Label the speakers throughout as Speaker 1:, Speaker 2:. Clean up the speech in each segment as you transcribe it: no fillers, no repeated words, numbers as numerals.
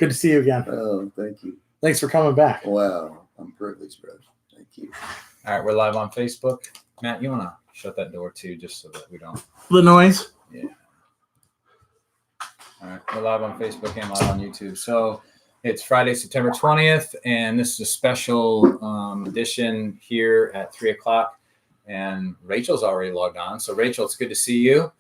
Speaker 1: Good to see you again.
Speaker 2: Oh, thank you.
Speaker 1: Thanks for coming back.
Speaker 2: Wow, I'm privileged, brother. Thank you.
Speaker 3: All right, we're live on Facebook. Matt, you want to shut that door too, just so that we don't.
Speaker 1: The noise.
Speaker 3: Yeah. All right, we're live on Facebook and live on YouTube. So it's Friday, September 20th, and this is a special edition here at 3 o'clock. And Rachel's already logged on. So Rachel, it's good to see you.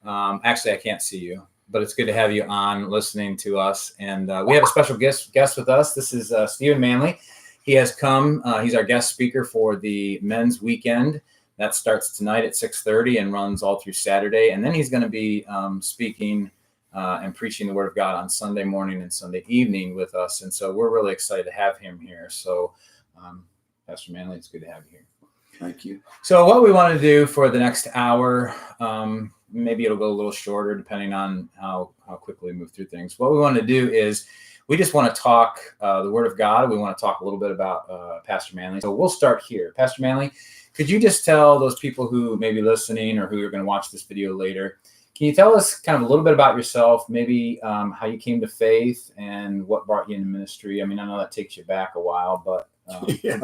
Speaker 3: Actually, I can't see you, but it's good to have you on listening to us. And we have a special guest with us. This is Stephen Manley. He has come. He's our guest speaker for the men's weekend. That starts tonight at 6:30 and runs all through Saturday. And then he's going to be speaking and preaching the Word of God on Sunday morning and Sunday evening with us. And so we're really excited to have him here. So, Pastor Manley, it's good to have you here.
Speaker 2: Thank you.
Speaker 3: So what we want to do for the next hour, maybe it'll go a little shorter depending on how quickly we move through things. What we want to do is we just want to talk the Word of God. We want to talk a little bit about Pastor Manley. So we'll start here. Pastor Manley, could you just tell those people who may be listening or who are going to watch this video later, can you tell us kind of a little bit about yourself, maybe how you came to faith and what brought you into ministry? I mean, I know that takes you back a while, but
Speaker 2: Yeah,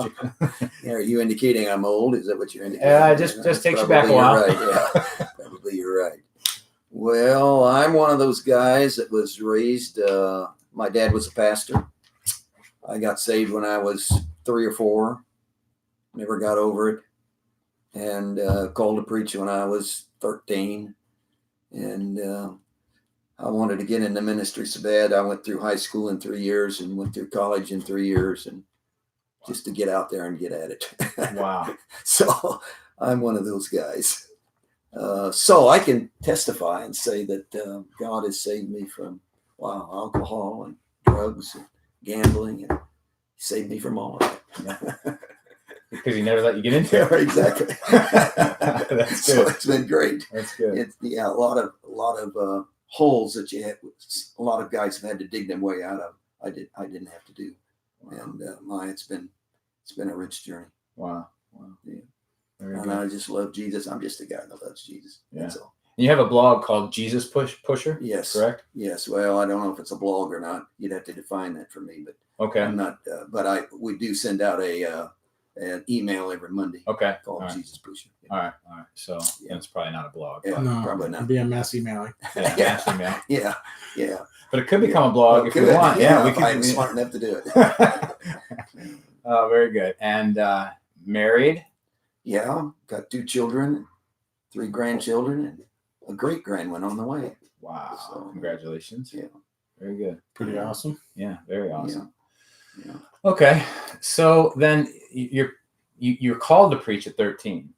Speaker 2: are you indicating I'm old? Is that what you're indicating?
Speaker 3: Yeah, just takes you back a while.
Speaker 2: Right. Yeah, probably you're right. Well, I'm one of those guys that was raised. My dad was a pastor. I got saved when I was 3 or 4. Never got over it, and called to preach when I was 13. And I wanted to get into ministry so bad. I went through high school in 3 years and went through college in 3 years, and just to get out there and get at it.
Speaker 3: Wow.
Speaker 2: So I'm one of those guys. So I can testify and say that God has saved me from, alcohol and drugs and gambling, and saved me from all of it.
Speaker 3: Because he never let you get into it.
Speaker 2: Yeah, exactly.
Speaker 3: That's good.
Speaker 2: So it's been great.
Speaker 3: That's good.
Speaker 2: It's a lot of holes that you had. A lot of guys have had to dig them way out of. I didn't have to do. And it's been a rich journey.
Speaker 3: Wow.
Speaker 2: Yeah.
Speaker 3: Very
Speaker 2: and
Speaker 3: good.
Speaker 2: I just love Jesus. I'm just a guy that loves Jesus.
Speaker 3: Yeah.
Speaker 2: That's all.
Speaker 3: You have a blog called Jesus Pusher?
Speaker 2: Yes.
Speaker 3: Correct?
Speaker 2: Yes. Well, I don't know if it's a blog or not. You'd have to define that for me. But
Speaker 3: Okay.
Speaker 2: I'm not. But we do send out an email every Monday.
Speaker 3: Okay.
Speaker 2: Called
Speaker 3: All right.
Speaker 2: Jesus Pusher.
Speaker 3: All right. So it's probably not a blog.
Speaker 2: Yeah.
Speaker 3: But,
Speaker 1: No,
Speaker 2: probably not.
Speaker 1: It'd be a messy mailing.
Speaker 3: yeah,
Speaker 2: Yeah.
Speaker 3: mass email.
Speaker 2: Yeah.
Speaker 3: But it could become a blog if you
Speaker 2: Good.
Speaker 3: want. Yeah, we
Speaker 2: if
Speaker 3: can.
Speaker 2: I'm smart enough to do it.
Speaker 3: Oh, very good. And married?
Speaker 2: Yeah, got 2 children, 3 grandchildren, and a great grand one on the way.
Speaker 3: Wow.
Speaker 2: So,
Speaker 3: Congratulations.
Speaker 2: yeah.
Speaker 3: Very good.
Speaker 1: Pretty awesome.
Speaker 3: Yeah, very awesome.
Speaker 2: Yeah.
Speaker 3: Okay. So then you're called to preach at 13.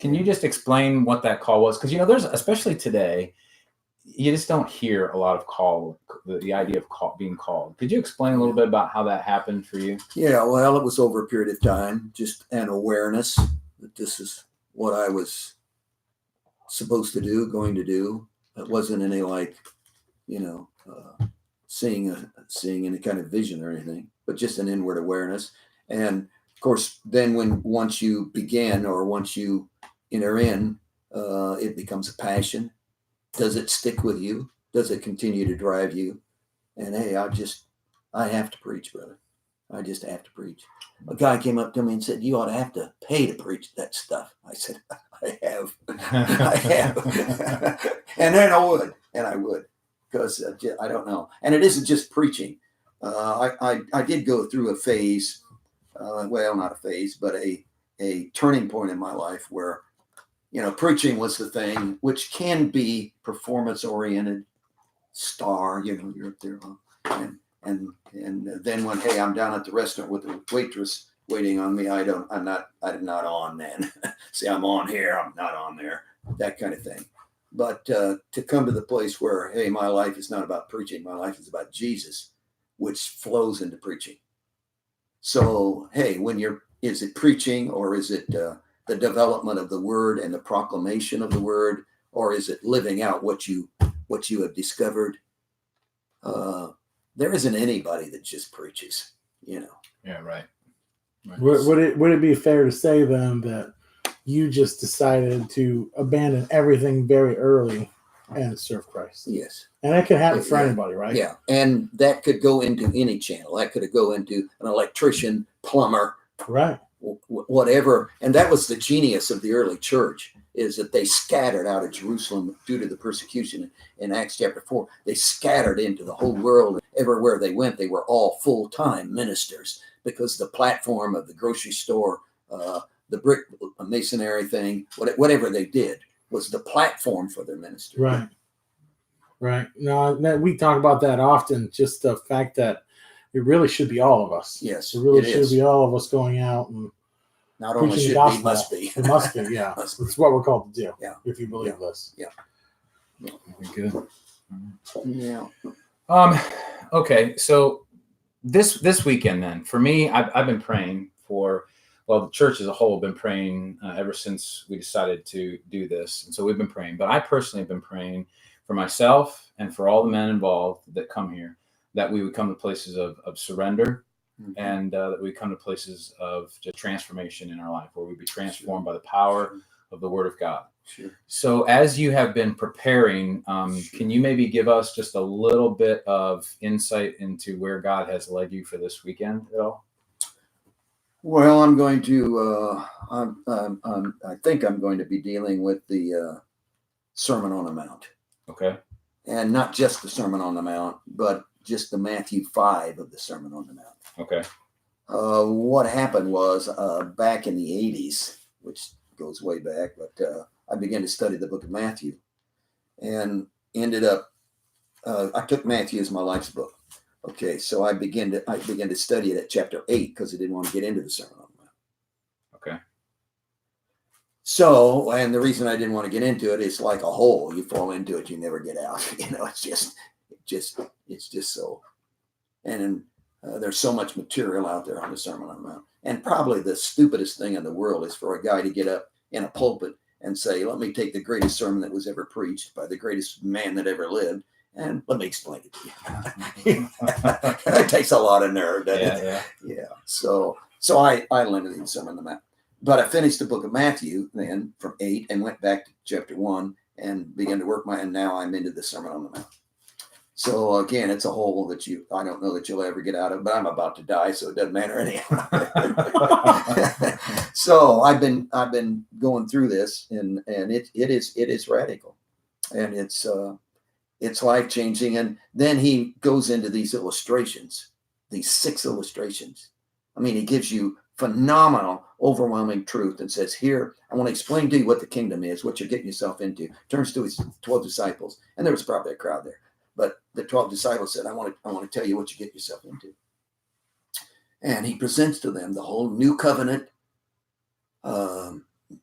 Speaker 3: Can you just explain what that call was? Because, there's, especially today, you just don't hear a lot of the idea of being called. Could you explain a little bit about how that happened for you?
Speaker 2: Yeah, well, it was over a period of time, just an awareness that this is what I was supposed to do, going to do. It wasn't any seeing any kind of vision or anything, but just an inward awareness. And of course, then once you begin or once you enter in, it becomes a passion. Does it stick with you? Does it continue to drive you? And hey, I have to preach, brother. I just have to preach. A guy came up to me and said, "You ought to have to pay to preach that stuff." I said, I have. And then I would, because I don't know. And it isn't just preaching. I did go through a phase, not a phase, but a turning point in my life where, preaching was the thing, which can be performance oriented, star, you're up there, and then when, hey, I'm down at the restaurant with the waitress waiting on me, I'm not on then. See, I'm on here, I'm not on there, that kind of thing. But to come to the place where, hey, my life is not about preaching, my life is about Jesus, which flows into preaching. So, hey, is it preaching, or is it the development of the word and the proclamation of the word, or is it living out what you have discovered? There isn't anybody that just preaches,
Speaker 3: Yeah, right.
Speaker 1: Would it be fair to say then that you just decided to abandon everything very early and serve Christ.
Speaker 2: Yes.
Speaker 1: And that could happen for
Speaker 2: Yeah.
Speaker 1: anybody, right?
Speaker 2: Yeah. And that could go into any channel. That could go into an electrician, plumber,
Speaker 1: Right.
Speaker 2: whatever. And that was the genius of the early church, is that they scattered out of Jerusalem due to the persecution in Acts chapter 4. They scattered into the whole world. Everywhere they went, they were all full-time ministers, because the platform of the grocery store, the brick masonry thing, whatever they did, was the platform for their ministry.
Speaker 1: Right. Right. No, we talk about that often. Just the fact that it really should be all of us.
Speaker 2: Yes,
Speaker 1: It really
Speaker 2: it
Speaker 1: should
Speaker 2: is.
Speaker 1: be all of us going out and
Speaker 2: Not only
Speaker 1: preaching
Speaker 2: should
Speaker 1: the
Speaker 2: be,
Speaker 1: gospel.
Speaker 2: must be.
Speaker 1: It must be. Yeah,
Speaker 2: Must be.
Speaker 1: it's what we're called to do.
Speaker 2: Yeah.
Speaker 1: If you believe this.
Speaker 3: Very good.
Speaker 2: Yeah.
Speaker 3: Okay, so this weekend then, for me, I've been praying for, well, the church as a whole been praying ever since we decided to do this, and so we've been praying. But I personally have been praying for myself and for all the men involved that come here, that we would come to places of surrender,
Speaker 2: Mhm.
Speaker 3: and that we come to places of just transformation in our life, where we be transformed by the power of the Word of God.
Speaker 2: Sure.
Speaker 3: So as you have been preparing, can you maybe give us just a little bit of insight into where God has led you for this weekend at all?
Speaker 2: Well, I'm going to. I think I'm going to be dealing with the Sermon on the Mount,
Speaker 3: Okay.
Speaker 2: and not just the Sermon on the Mount, but just the Matthew 5 of the Sermon on the Mount.
Speaker 3: Okay.
Speaker 2: What happened was back in the 80s, which goes way back, but I began to study the book of Matthew, and ended up. I took Matthew as my life's book. Okay, so I began to study it at chapter 8, because I didn't want to get into the Sermon on the Mount.
Speaker 3: Okay.
Speaker 2: So, and the reason I didn't want to get into it is like a hole. You fall into it, you never get out. It's just so. And there's so much material out there on the Sermon on the Mount. And probably the stupidest thing in the world is for a guy to get up in a pulpit and say, let me take the greatest sermon that was ever preached by the greatest man that ever lived, and let me explain it to you. It takes a lot of nerve, doesn't it?
Speaker 3: Yeah.
Speaker 2: Yeah. So I limited the Sermon on the Mount. But I finished the book of Matthew then from 8 and went back to chapter 1 and began to work and now I'm into the Sermon on the Mount. So again, it's a hole that I don't know that you'll ever get out of, but I'm about to die, so it doesn't matter anyhow. So I've been going through this, and it is radical, and it's life-changing. And then he goes into these illustrations, these 6 illustrations. I mean, he gives you phenomenal, overwhelming truth and says, here, I want to explain to you what the kingdom is, what you're getting yourself into. Turns to his 12 disciples, and there was probably a crowd there. But the 12 disciples said, I want to tell you what you get yourself into. And he presents to them the whole new covenant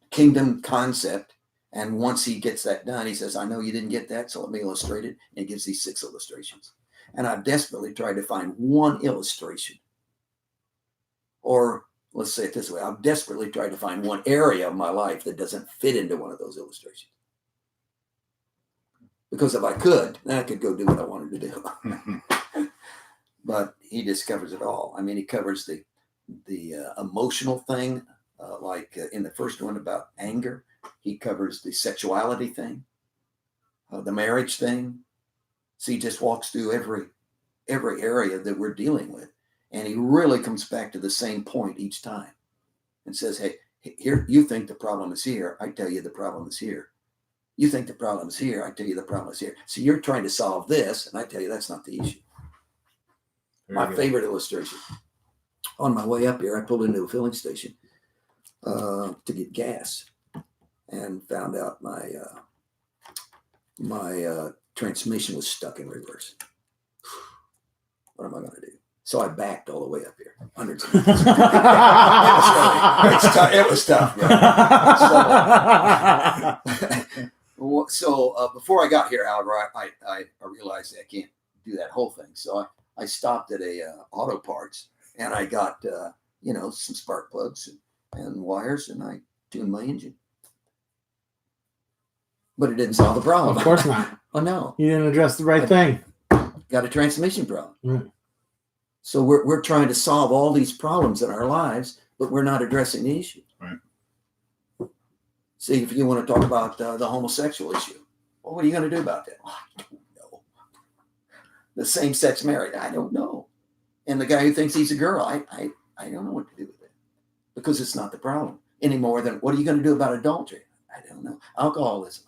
Speaker 2: kingdom concept. And once he gets that done, he says, I know you didn't get that, so let me illustrate it. And he gives these 6 illustrations. And I've desperately tried to find one illustration. Or let's say it this way, I've desperately tried to find one area of my life that doesn't fit into one of those illustrations. Because if I could, then I could go do what I wanted to do. But he discovers it all. I mean, he covers the emotional thing, like in the first one about anger. He covers the sexuality thing, the marriage thing. So he just walks through every area that we're dealing with. And he really comes back to the same point each time and says, hey, here, you think the problem is here. I tell you the problem is here. You think the problem is here. I tell you the problem is here. So you're trying to solve this, and I tell you that's not the issue. My favorite illustration. On my way up here, I pulled into a filling station to get gas, and found out my transmission was stuck in reverse. What am I going to do? So I backed all the way up here, hundreds of miles. It was tough. Yeah. So before I got here, however, I realized I can't do that whole thing. So I stopped at a auto parts, and I got some spark plugs and wires, and I tuned my engine. But it didn't solve the problem.
Speaker 1: Of course not.
Speaker 2: Oh no,
Speaker 1: you didn't address the right thing.
Speaker 2: Got a transmission problem.
Speaker 1: Right.
Speaker 2: So we're trying to solve all these problems in our lives, but we're not addressing the issue.
Speaker 3: Right.
Speaker 2: See, if you want to talk about the homosexual issue, Well, what are you going to do about that? Oh, I don't know. The same-sex marriage, I don't know. And the guy who thinks he's a girl, I don't know what to do with it, because it's not the problem any more than what are you going to do about adultery? I don't know. Alcoholism,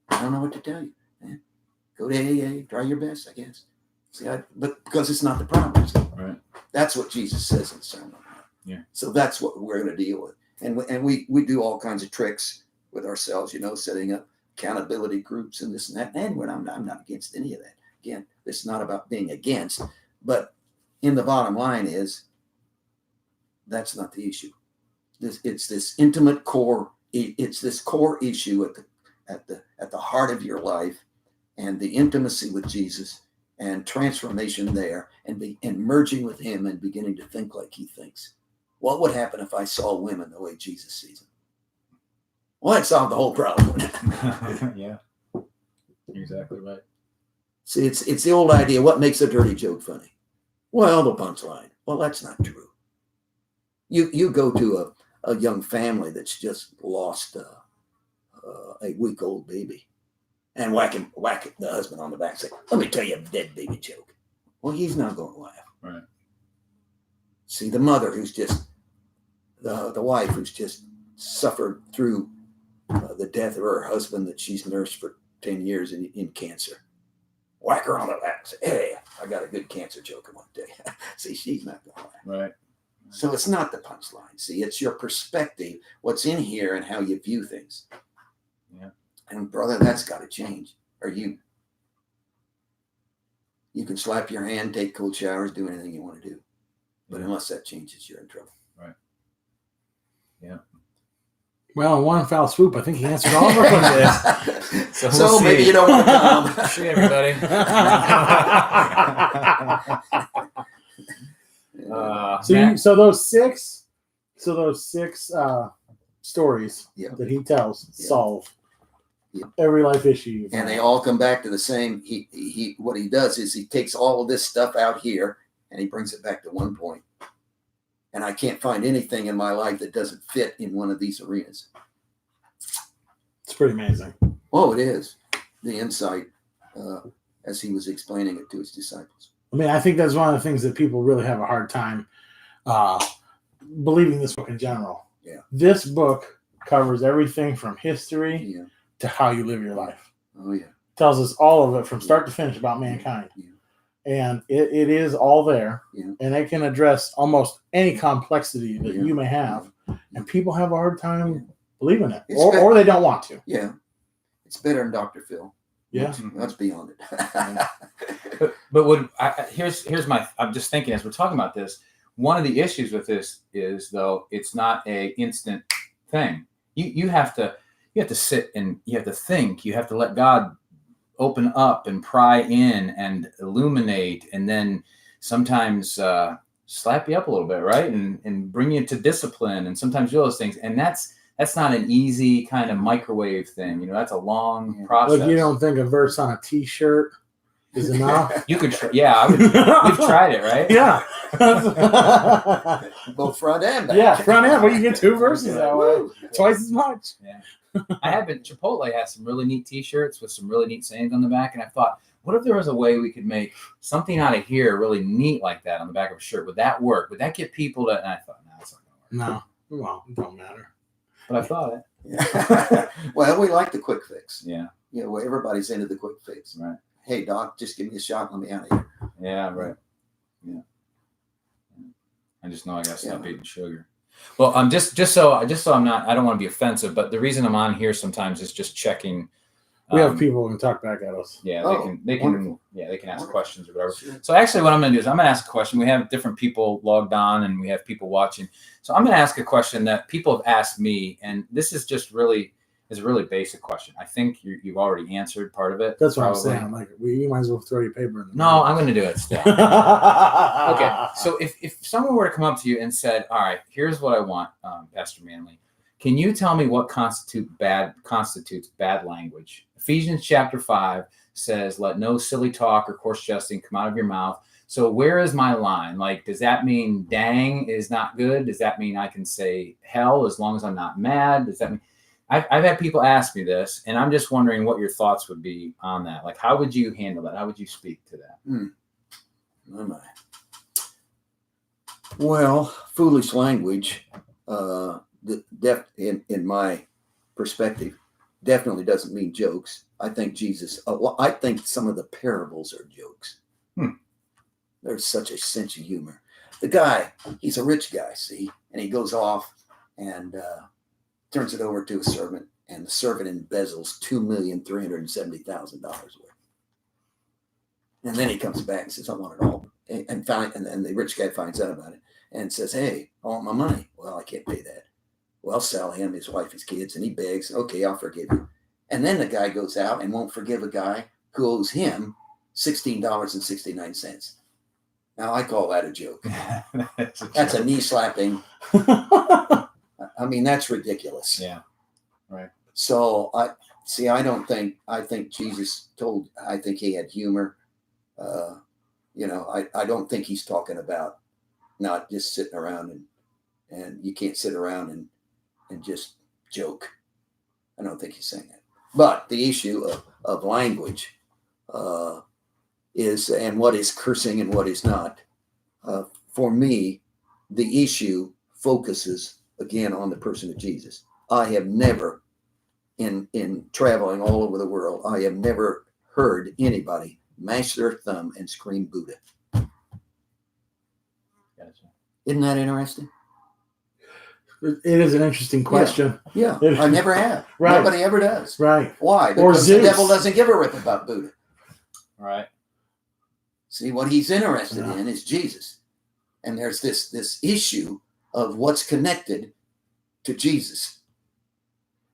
Speaker 2: I don't know what to tell you. Go to AA, try your best, I guess. See, but because it's not the problem.
Speaker 3: Right.
Speaker 2: That's what Jesus says in the Sermon.
Speaker 3: Yeah. So
Speaker 2: that's what we're going to deal with. And we do all kinds of tricks with ourselves, setting up accountability groups and this and that. And I'm not against any of that. Again, this is not about being against, but in the bottom line is that's not the issue. It's this intimate core. It's this core issue at the heart of your life, and the intimacy with Jesus and transformation there, and merging with him and beginning to think like he thinks. What would happen if I saw women the way Jesus sees them? Well, that solved the whole problem.
Speaker 3: Yeah, exactly right.
Speaker 2: See, it's the old idea. What makes a dirty joke funny? Well, the punchline. Well, that's not true. You go to a young family that's just lost a week-old baby, and whack the husband on the back and say, let me tell you a dead baby joke. Well, he's not going to laugh.
Speaker 3: Right.
Speaker 2: See, the mother who's just, the wife who's just suffered through the death of her husband that she's nursed for 10 years in cancer. Whack her on the back and say, hey, I got a good cancer joke I want to tell you. See, she's not going to laugh.
Speaker 3: Right.
Speaker 2: So it's not the punchline. See, it's your perspective, what's in here and how you view things.
Speaker 3: Yeah.
Speaker 2: And brother, that's got to change. Or you can slap your hand, take cold showers, do anything you want to do. But unless that changes, you're in trouble.
Speaker 3: Right. Yeah.
Speaker 1: Well, in one foul swoop, I think he answered all of our questions.
Speaker 3: So,
Speaker 2: So maybe you don't want to come.
Speaker 3: See everybody.
Speaker 1: So those six stories that he tells solve every life issue.
Speaker 2: And they all come back to the same. He what he does is he takes all of this stuff out here and he brings it back to one point. And I can't find anything in my life that doesn't fit in one of these arenas.
Speaker 1: It's pretty amazing.
Speaker 2: Oh, it is. The insight as he was explaining it to his disciples.
Speaker 1: I mean, I think that's one of the things that people really have a hard time believing this book in general.
Speaker 2: Yeah.
Speaker 1: This book covers everything from history to how you live your life.
Speaker 2: Oh, yeah.
Speaker 1: Tells us all of it from start to finish about mankind.
Speaker 2: Yeah.
Speaker 1: And it is all there.
Speaker 2: Yeah.
Speaker 1: And it can address almost any complexity that you may have. And people have a hard time believing it. Or they don't want to.
Speaker 2: Yeah. It's better than Dr. Phil.
Speaker 1: Yeah.
Speaker 2: Let's be on it.
Speaker 3: but here's my, I'm just thinking as we're talking about this, one of the issues with this is, though, it's not a instant thing. You have to sit and you have to think. You have to let God open up and pry in and illuminate, and then sometimes slap you up a little bit, right? And bring you to discipline, and sometimes do those things. And that's not an easy kind of microwave thing. That's a long process.
Speaker 1: Like, you don't think a verse on a T-shirt is enough?
Speaker 3: You could try. Yeah, we've tried it, right?
Speaker 1: Yeah.
Speaker 2: Both front and back.
Speaker 1: Yeah, front end. Well, you get two verses that way. Twice as much.
Speaker 3: Yeah. Chipotle has some really neat T-shirts with some really neat sayings on the back, and I thought, what if there was a way we could make something out of here really neat like that on the back of a shirt? Would that work? Would that get people to? And I thought, no, it's not going to work.
Speaker 1: No, well, it don't matter.
Speaker 3: But I thought it.
Speaker 2: Yeah. Well, we like the quick fix.
Speaker 3: Yeah.
Speaker 2: Well, everybody's into the quick fix.
Speaker 3: Right.
Speaker 2: Hey, doc, just give me a shot and let me out of here.
Speaker 3: Yeah. Right. Yeah. I just know I got to stop eating sugar. Well, I'm just so I'm not. I don't want to be offensive, but the reason I'm on here sometimes is just checking.
Speaker 1: We have people who can talk back at us.
Speaker 3: Yeah, they can ask questions or whatever.
Speaker 2: Sure.
Speaker 3: So actually what I'm going to do is I'm going to ask a question. We have different people logged on and we have people watching. So I'm going to ask a question that people have asked me, and this is just really is a really basic question. I think you've already answered part of it.
Speaker 1: That's what I'm saying. Like, you might as well throw your paper in the
Speaker 3: No, I'm going to do it still. Okay. So if someone were to come up to you and said, all right, here's what I want, Pastor Manley. Can you tell me what constitutes bad language? Ephesians chapter 5 says, let no silly talk or coarse jesting come out of your mouth. So where is my line? Like, does that mean dang is not good? Does that mean I can say hell as long as I'm not mad? Does that mean I've had people ask me this, and I'm just wondering what your thoughts would be on that. Like, how would you handle that? How would you speak to that?
Speaker 2: My. Well, foolish language, in my perspective, definitely doesn't mean jokes. I think I think some of the parables are jokes. There's such a sense of humor. The guy, he's a rich guy, see, and he goes off and turns it over to a servant, and the servant embezzles $2,370,000 worth. And then he comes back and says, "I want it all." And then the rich guy finds out about it and says, "Hey, I want my money." "Well, I can't pay that." "Well, sell him, his wife, his kids," and he begs, "Okay, I'll forgive you." And then the guy goes out and won't forgive a guy who owes him $16.69. Now, I call that a joke. That's a knee slapping. I mean, that's ridiculous.
Speaker 3: Yeah, right.
Speaker 2: So I think Jesus I think he had humor. I don't think he's talking about not just sitting around and you can't sit around and just joke. I don't think he's saying that. But the issue of language is, and what is cursing and what is not. For me, the issue focuses again on the person of Jesus. I have never, in traveling all over the world, I have never heard anybody mash their thumb and scream Buddha.
Speaker 3: Gotcha.
Speaker 2: Isn't that interesting?
Speaker 1: It is an interesting question.
Speaker 2: Yeah, I never have.
Speaker 1: Right.
Speaker 2: Nobody ever does.
Speaker 1: Right.
Speaker 2: Why?
Speaker 1: Or
Speaker 2: Because
Speaker 1: Zeus.
Speaker 2: the devil doesn't give a rip about Buddha.
Speaker 3: Right.
Speaker 2: See, what he's interested in is Jesus. And there's this issue of what's connected to Jesus.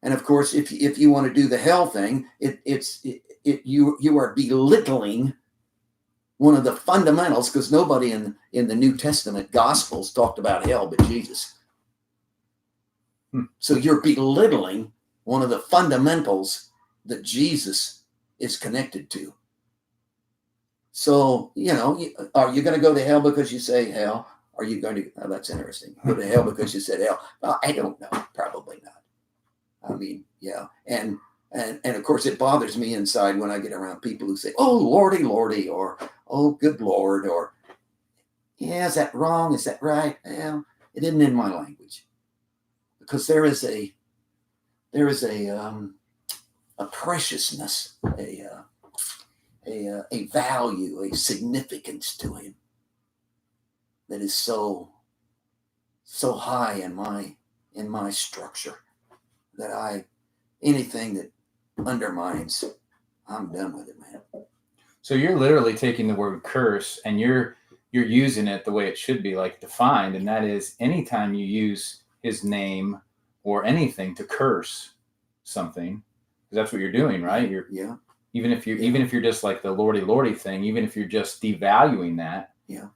Speaker 2: And of course, if you want to do the hell thing, you are belittling one of the fundamentals, because nobody in the New Testament Gospels talked about hell but Jesus. So you're belittling one of the fundamentals that Jesus is connected to. So, are you going to go to hell because you say hell? Are you going to, that's interesting, go to hell because you said hell? Well, I don't know. Probably not. I mean, yeah. And of course, it bothers me inside when I get around people who say, "Oh, Lordy, Lordy," or "Oh, good Lord," or "Yeah, is that wrong? Is that right?" Well, it isn't in my language, because there is a preciousness, a value, a significance to him that is so high in my structure that anything that undermines, I'm done with it, man.
Speaker 3: So you're literally taking the word curse and you're using it the way it should be, like defined, and that is anytime you use his name or anything to curse something, because that's what you're doing, right?
Speaker 2: Yeah.
Speaker 3: Even if you're just like the Lordy Lordy thing, even if you're just devaluing that.
Speaker 2: Yeah.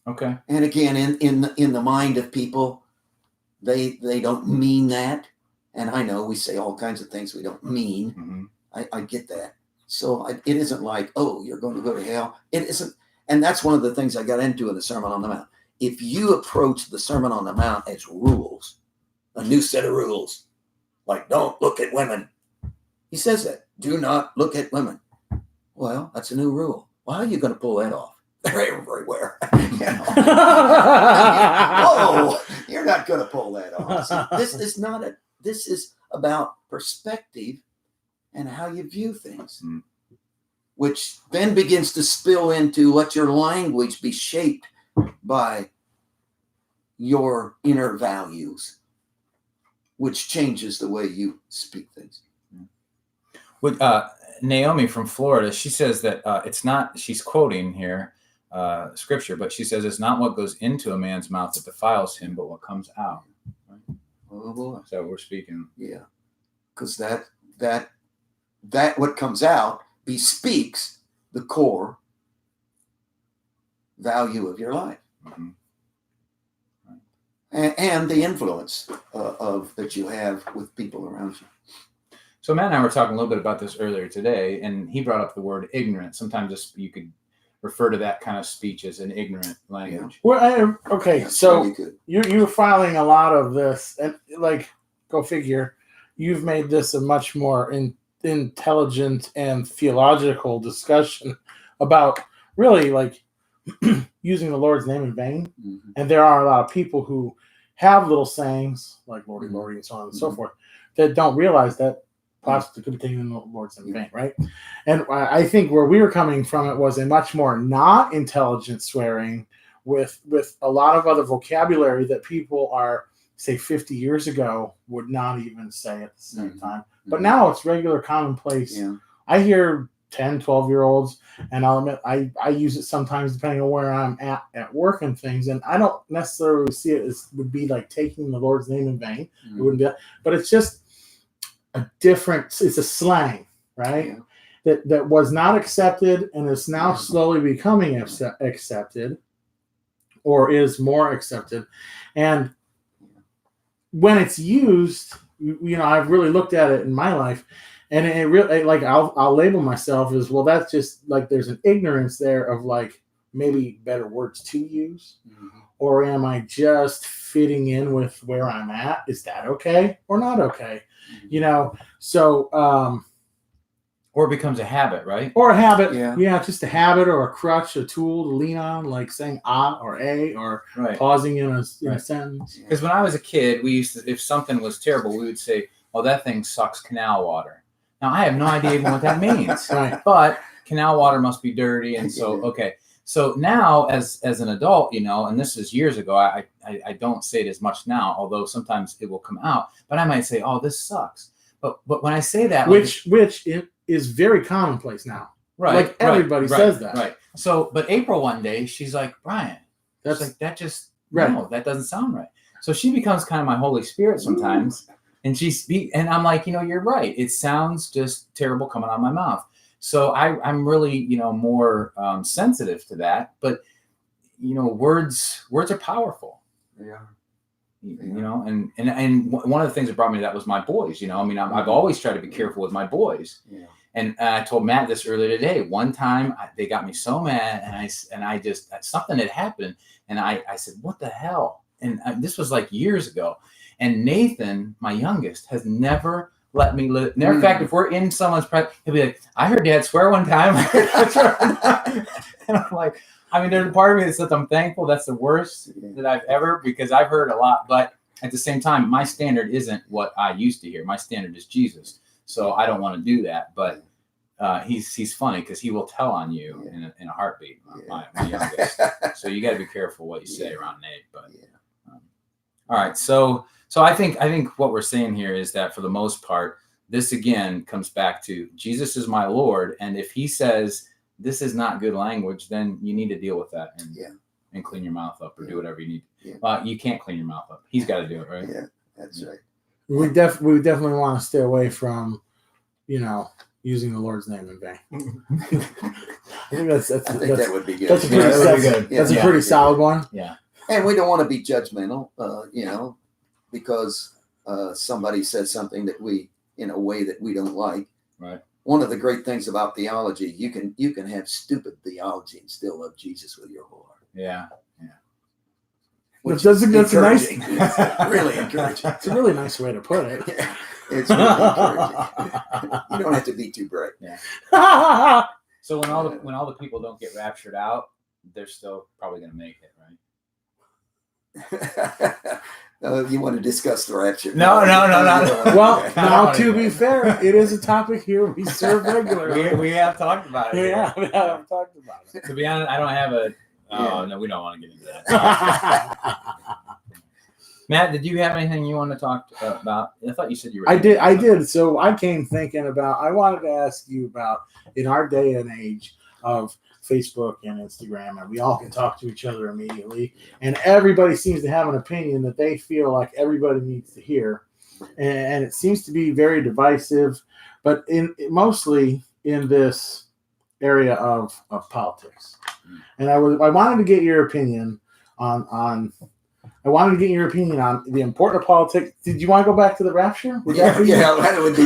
Speaker 3: Okay.
Speaker 2: And again, in the mind of people, they don't mean that. And I know we say all kinds of things we don't mean.
Speaker 3: Mm-hmm.
Speaker 2: I get that. So it isn't like, "Oh, you're going to go to hell." It isn't. And that's one of the things I got into in the Sermon on the Mount. If you approach the Sermon on the Mount as rules, a new set of rules, like don't look at women. He says that. Do not look at women. Well, that's a new rule. Well, how are you going to pull that off? They're everywhere. Whoa, you're not going to pull that off. See, this is about perspective and how you view things, which then begins to spill into let your language be shaped by your inner values, which changes the way you speak things.
Speaker 3: With Naomi from Florida, she says that it's not, she's quoting here scripture, but she says it's not what goes into a man's mouth that defiles him, but what comes out. Right?
Speaker 2: Oh boy.
Speaker 3: So we're speaking.
Speaker 2: Yeah. Because that what comes out bespeaks the core value of your life.
Speaker 3: Mm-hmm.
Speaker 2: And the influence that you have with people around you.
Speaker 3: So Matt and I were talking a little bit about this earlier today, and he brought up the word ignorant. Sometimes you could refer to that kind of speech as an ignorant language.
Speaker 1: Well, okay, so
Speaker 2: you could.
Speaker 1: you're filing a lot of this, and like, go figure, you've made this a much more intelligent and theological discussion about really like using the Lord's name in vain.
Speaker 2: Mm-hmm.
Speaker 1: And there are a lot of people who have little sayings like Lordy,
Speaker 2: Mm-hmm.
Speaker 1: Lordy, and so on and so forth that don't realize that possibly could be taking the Lord's name in vain, right? And I think where we were coming from, it was a much more not intelligent swearing with a lot of other vocabulary that people are, say, 50 years ago would not even say at the same time. But now it's regular commonplace.
Speaker 2: Yeah.
Speaker 1: I hear 10, 12-year-olds, and I'll admit I use it sometimes depending on where I'm at work and things, and I don't necessarily see it as would be like taking the Lord's name in vain. It wouldn't be that, but it's just a different, it's a slang, right? Yeah. That was not accepted and is now slowly becoming accepted, or is more accepted. And when it's used, I've really looked at it in my life, and it really, like, I'll label myself as, well, that's just like there's an ignorance there of like maybe better words to use, or am I just fitting in with where I'm at? Is that okay or not okay? So
Speaker 3: or it becomes a habit, right?
Speaker 1: Or a habit, just a habit or a crutch, a tool to lean on, like saying or a, or pausing in a sentence.
Speaker 3: Because when I was a kid, we used to, if something was terrible, we would say, "Oh, that thing sucks canal water." Now I have no idea even what that means,
Speaker 1: right?
Speaker 3: But canal water must be dirty, and so okay. So now, as an adult, and this is years ago, I don't say it as much now, although sometimes it will come out. But I might say, "Oh, this sucks." But when I say that,
Speaker 1: which it is very commonplace now,
Speaker 3: right?
Speaker 1: Like everybody says that,
Speaker 3: right? So, but April one day, she's like, "Brian, that's like that just no, that doesn't sound right." So she becomes kind of my Holy Spirit sometimes, and and I'm like, you're right. It sounds just terrible coming out of my mouth. So I'm really, more sensitive to that. But, words are powerful.
Speaker 2: Yeah.
Speaker 3: And one of the things that brought me to that was my boys. I've always tried to be careful with my boys. Yeah. And I told Matt this earlier today. One time they got me so mad, and I just something had happened, and I said, "What the hell?" And this was like years ago. And Nathan, my youngest, has never let me live. Matter of fact, if we're in someone's presence, he'll be like, "I heard Dad swear one time." And I'm like, there's a part of me that says I'm thankful. That's the worst that I've ever, because I've heard a lot. But at the same time, my standard isn't what I used to hear. My standard is Jesus. So I don't want to do that. But he's funny because he will tell on you in a heartbeat. My youngest. So you got to be careful what you say around Nate. But all right, so I think what we're saying here is that for the most part, this again comes back to Jesus is my Lord, and if He says this is not good language, then you need to deal with that and clean your mouth up or do whatever you need. Yeah. You can't clean your mouth up. He's got to do it, right?
Speaker 2: Yeah, that's right.
Speaker 1: We definitely want to stay away from, using the Lord's name in vain. I think
Speaker 2: that would be good.
Speaker 1: That's a pretty That's a pretty solid one.
Speaker 3: Yeah.
Speaker 2: And we don't want to be judgmental, because somebody says something that we, in a way that we don't like.
Speaker 3: Right.
Speaker 2: One of the great things about theology, you can have stupid theology and still love Jesus with your whole heart.
Speaker 3: Yeah.
Speaker 1: That's a nice,
Speaker 2: it's really encouraging.
Speaker 1: It's a really nice way to put it.
Speaker 2: Yeah, it's really encouraging. You don't have to be too bright.
Speaker 3: Yeah. So when all the people don't get raptured out, they're still probably going to make it, right?
Speaker 2: You want to discuss the rapture?
Speaker 3: No.
Speaker 1: Well, now to be fair, it is a topic here we serve regularly.
Speaker 3: We have talked about it.
Speaker 1: Yeah, we have talked about it.
Speaker 3: To be honest, I don't have a. Oh no, we don't want to get into that. Matt, did you have anything you want to talk about? I thought you said you were.
Speaker 1: I did. So I came thinking about. I wanted to ask you about, in our day and age of Facebook and Instagram, and we all can talk to each other immediately, and everybody seems to have an opinion that they feel like everybody needs to hear, and it seems to be very divisive, but mostly in this area of politics. And I wanted to get your opinion on the importance of politics. Did you want to go back to the rapture? That would be.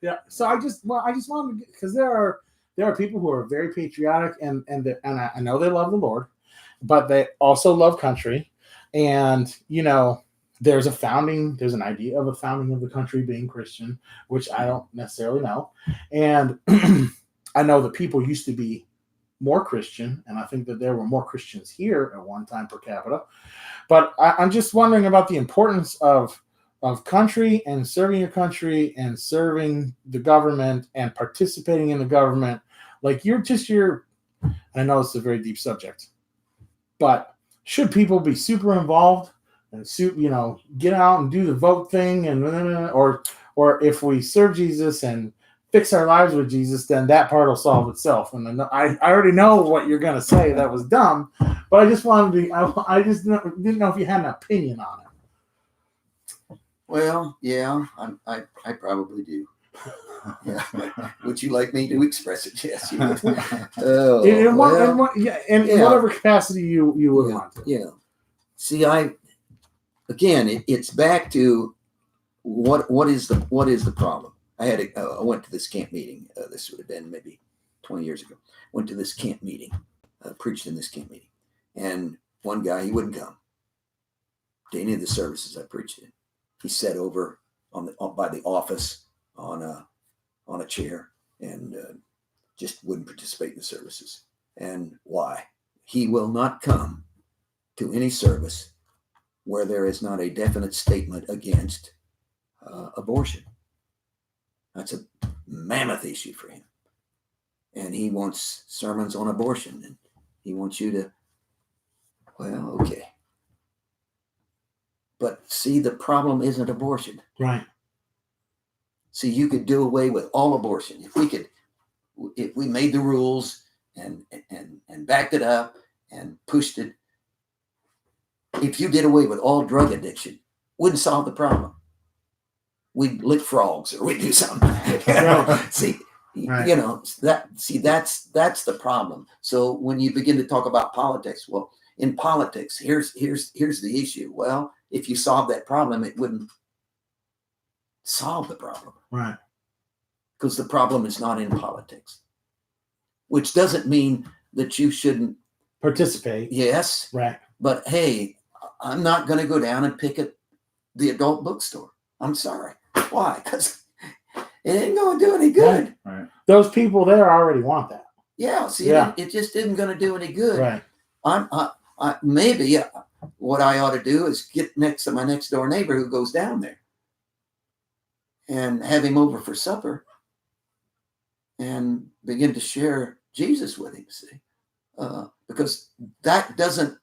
Speaker 1: Yeah. So I just wanted to, because there are people who are very patriotic and I know they love the Lord, but they also love country, and there's an idea of a founding of the country being Christian, which I don't necessarily know, and I know that people used to be more Christian, and I think that there were more Christians here at one time per capita. But I'm just wondering about the importance of country and serving your country and serving the government and participating in the government. Like I know it's a very deep subject, but should people be super involved and get out and do the vote thing or if we serve Jesus and fix our lives with Jesus, then that part will solve itself. And I already know what you're going to say. That was dumb, but I just wanted to. I just didn't know if you had an opinion on it.
Speaker 2: Well, yeah, I probably do. Yeah. Would you like me to express it? Yes, you would.
Speaker 1: In whatever capacity you would want to.
Speaker 2: Yeah. See, it's back to what is the problem? I went to this camp meeting. This would have been maybe 20 years ago. Went to this camp meeting, preached in this camp meeting, and one guy, he wouldn't come to any of the services I preached in. He sat over by the office on a chair and just wouldn't participate in the services. And why? He will not come to any service where there is not a definite statement against abortion. That's a mammoth issue for him. And he wants sermons on abortion, and he wants you to, well, okay. But see, the problem isn't abortion.
Speaker 1: Right.
Speaker 2: See, you could do away with all abortion. If we made the rules and backed it up and pushed it, if you did away with all drug addiction, wouldn't solve the problem. We'd lick frogs or we'd do something.
Speaker 1: Right.
Speaker 2: See,
Speaker 1: right.
Speaker 2: That's the problem. So when you begin to talk about politics, well, in politics, here's the issue. Well, if you solve that problem, it wouldn't solve the problem.
Speaker 1: Right.
Speaker 2: Because the problem is not in politics. Which doesn't mean that you shouldn't
Speaker 1: participate.
Speaker 2: Yes.
Speaker 1: Right.
Speaker 2: But hey, I'm not going to go down and pick at the adult bookstore. I'm sorry. Why? Because it ain't going to do any good.
Speaker 1: Right. Those people there already want that.
Speaker 2: Yeah. See, it just isn't going to do any good.
Speaker 1: Right.
Speaker 2: Maybe what I ought to do is get next to my next door neighbor who goes down there and have him over for supper and begin to share Jesus with him. See, because that doesn't,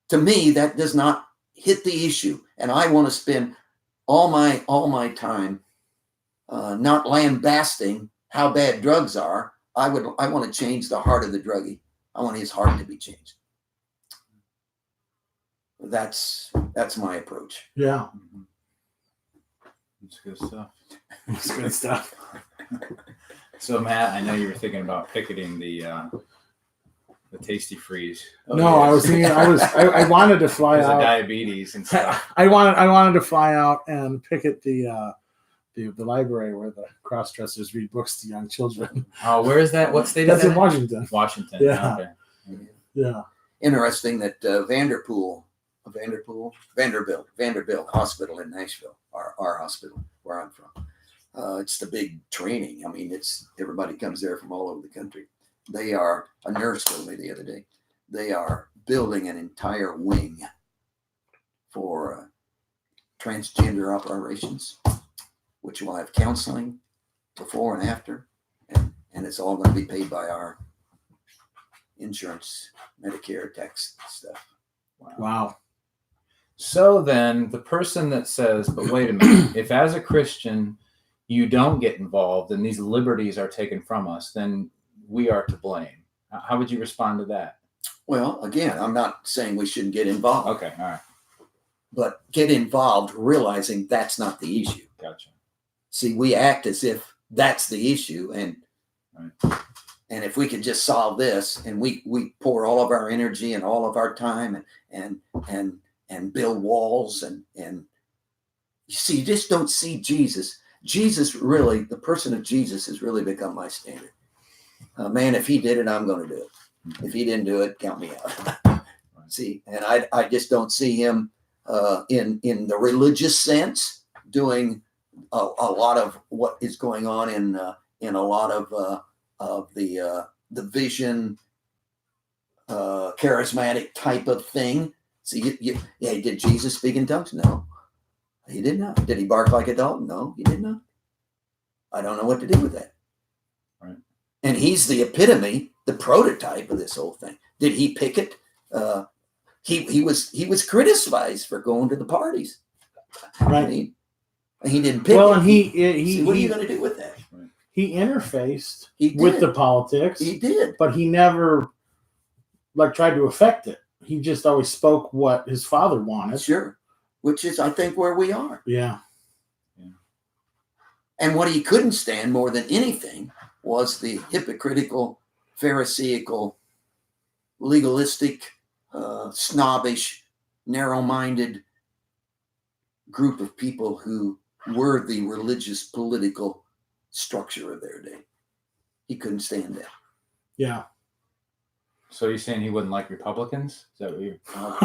Speaker 2: to me, that does not hit the issue. And I want to spend all my time not lambasting how bad drugs are. I want to change the heart of the druggie. I want his heart to be changed. That's my approach.
Speaker 1: Yeah.
Speaker 3: That's good stuff.
Speaker 1: That's good stuff.
Speaker 3: So Matt, I know you were thinking about picketing the Tasty Freeze.
Speaker 1: No, I was thinking I wanted to fly out.
Speaker 3: Diabetes and stuff.
Speaker 1: I wanted to fly out and picket the library where the cross-dressers read books to young children.
Speaker 3: Oh, where is that? What state
Speaker 1: That's
Speaker 3: is that?
Speaker 1: in Washington.
Speaker 3: Washington.
Speaker 1: Yeah.
Speaker 3: Okay.
Speaker 1: Yeah.
Speaker 2: Interesting that Vanderbilt Hospital in Nashville, our hospital where I'm from. It's the big training. I mean, everybody comes there from all over the country. A nurse told me the other day, they are building an entire wing for transgender operations, which will have counseling before and after, and it's all going to be paid by our insurance, Medicare, tax stuff.
Speaker 1: Wow.
Speaker 3: So then the person that says, but wait a minute, if as a Christian you don't get involved and these liberties are taken from us, then we are to blame. How would you respond to that?
Speaker 2: Well, again, I'm not saying we shouldn't get involved.
Speaker 3: Okay, all right.
Speaker 2: But get involved realizing that's not the issue.
Speaker 3: Gotcha.
Speaker 2: See, we act as if that's the issue, and if we could just solve this, and we pour all of our energy and all of our time and build walls and you see, you just don't see Jesus. Jesus really, the person of Jesus has really become my standard. Man, if he did it, I'm going to do it. If he didn't do it, count me out. See, and I just don't see him in the religious sense doing a lot of what is going on in a lot of the vision charismatic type of thing. See, did Jesus speak in tongues? No, he did not. Did he bark like a dog? No, he did not. I don't know what to do with that.
Speaker 3: Right.
Speaker 2: And he's the epitome, the prototype of this whole thing. Did he pick it? He was criticized for going to the parties.
Speaker 1: Right.
Speaker 2: He didn't pick it.
Speaker 1: And he
Speaker 2: what are you going to do with that?
Speaker 1: He interfaced
Speaker 2: He
Speaker 1: with
Speaker 2: did.
Speaker 1: the politics.
Speaker 2: He did.
Speaker 1: But he never tried to affect it. He just always spoke what his father wanted.
Speaker 2: Sure. Which is, I think, where we are.
Speaker 1: Yeah.
Speaker 2: And what he couldn't stand more than anything was the hypocritical, pharisaical, legalistic, snobbish, narrow-minded group of people who were the religious political structure of their day. He couldn't stand that.
Speaker 1: Yeah.
Speaker 3: So you're saying he wouldn't like Republicans? Is that what you're?
Speaker 2: Well,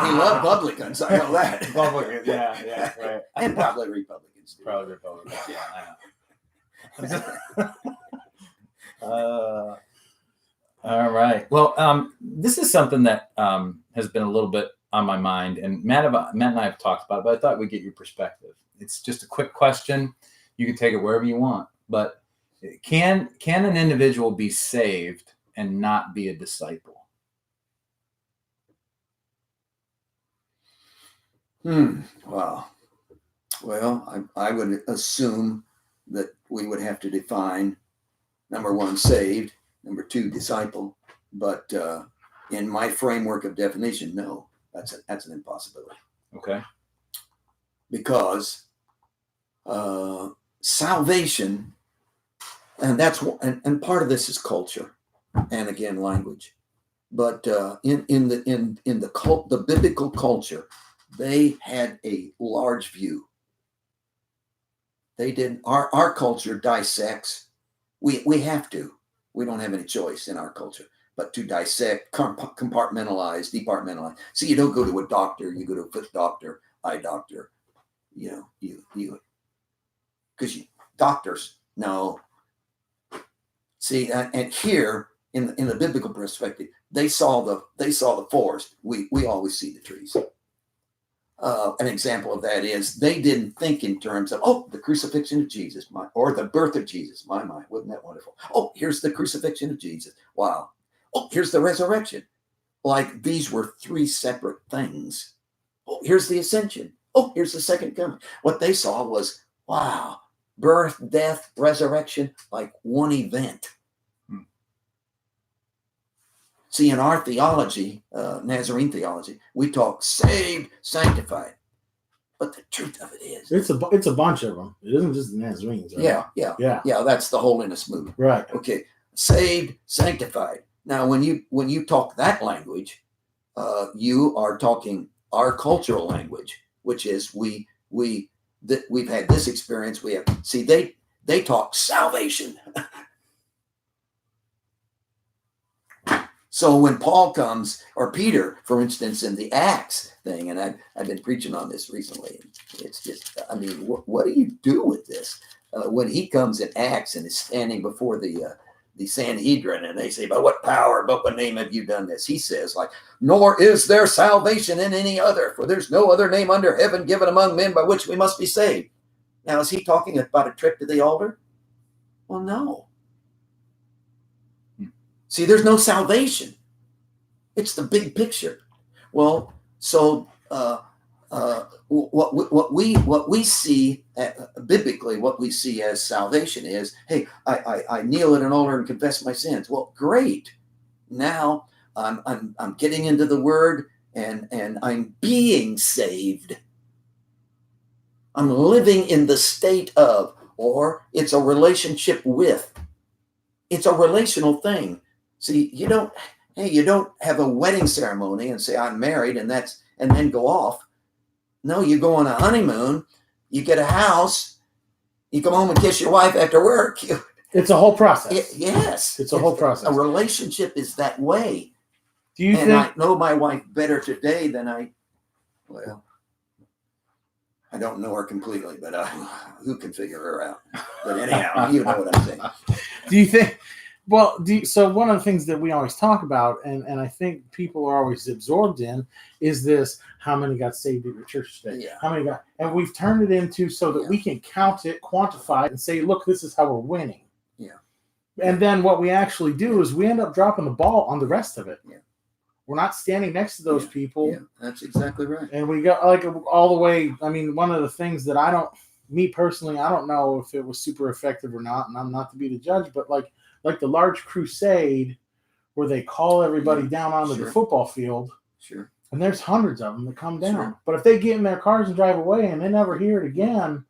Speaker 2: he loved publicans. I know that.
Speaker 3: Republicans, yeah, right.
Speaker 2: And probably Republicans too.
Speaker 3: Probably Republicans, yeah, I know. All right. Well, this is something that has been a little bit on my mind, and Matt and I have talked about it, but I thought we'd get your perspective. It's just a quick question. You can take it wherever you want, but can an individual be saved and not be a disciple?
Speaker 2: Wow. Well, I would assume that we would have to define, number one, saved, number two, disciple. But in my framework of definition, no, that's an impossibility.
Speaker 3: Okay.
Speaker 2: Because salvation, and part of this is culture, and again language. But in the biblical culture, they had a large view. They didn't. Our culture dissects. We have to. We don't have any choice in our culture but to dissect, compartmentalize, departmentalize. So you don't go to a doctor. You go to a foot doctor, eye doctor. You because doctors no. See, and here in the biblical perspective, they saw the forest. We always see the trees. An example of that is they didn't think in terms of, the crucifixion of Jesus, or the birth of Jesus. My, wasn't that wonderful? Oh, here's the crucifixion of Jesus. Wow. Oh, here's the resurrection. Like these were three separate things. Oh, here's the ascension. Oh, here's the second coming. What they saw was, wow, birth, death, resurrection, like one event. See, in our theology, Nazarene theology, we talk saved, sanctified. But the truth of it is,
Speaker 1: it's a bunch of them. It isn't just the Nazarenes, right?
Speaker 2: Yeah. That's the holiness movement,
Speaker 1: right?
Speaker 2: Okay, saved, sanctified. Now, when you talk that language, you are talking our cultural language, which is we've had this experience. They talk salvation. So when Paul comes, or Peter, for instance, in the Acts thing, and I've been preaching on this recently, it's just, what do you do with this? When he comes in Acts and is standing before the Sanhedrin, and they say, by what power, by what name have you done this? He says, nor is there salvation in any other, for there's no other name under heaven given among men by which we must be saved. Now, is he talking about a trip to the altar? Well, no. See, there's no salvation. It's the big picture. Well, so what we see biblically, what we see as salvation is, hey, I kneel at an altar and confess my sins. Well, great. Now I'm getting into the Word and I'm being saved. I'm living in the state of, or it's a relationship with. It's a relational thing. See, you don't have a wedding ceremony and say I'm married and then go off. No, you go on a honeymoon You get a house, you come home and kiss your wife after work.
Speaker 1: It's a whole process.
Speaker 2: Yes.
Speaker 1: It's a whole process.
Speaker 2: A relationship is that way.
Speaker 1: Do you
Speaker 2: And
Speaker 1: think?
Speaker 2: I know my wife better today than I don't know her completely, but who can figure her out? But anyhow, you know what I'm saying.
Speaker 1: Do you think? Well, so one of the things that we always talk about, and I think people are always absorbed in, is this: how many got saved at your church today?
Speaker 2: Yeah.
Speaker 1: How many got? And we've turned it into so that we can count it, quantify it, and say, look, this is how we're winning.
Speaker 2: Yeah.
Speaker 1: And then what we actually do is we end up dropping the ball on the rest of it.
Speaker 2: Yeah.
Speaker 1: We're not standing next to those people.
Speaker 2: Yeah, that's exactly right.
Speaker 1: And we got like all the way. I mean, one of the things that me personally, I don't know if it was super effective or not, and I'm not to be the judge, but like the large crusade where they call everybody down onto the football field.
Speaker 2: Sure.
Speaker 1: And there's hundreds of them that come down.
Speaker 2: Sure.
Speaker 1: But if they get in their cars and drive away and they never hear it again,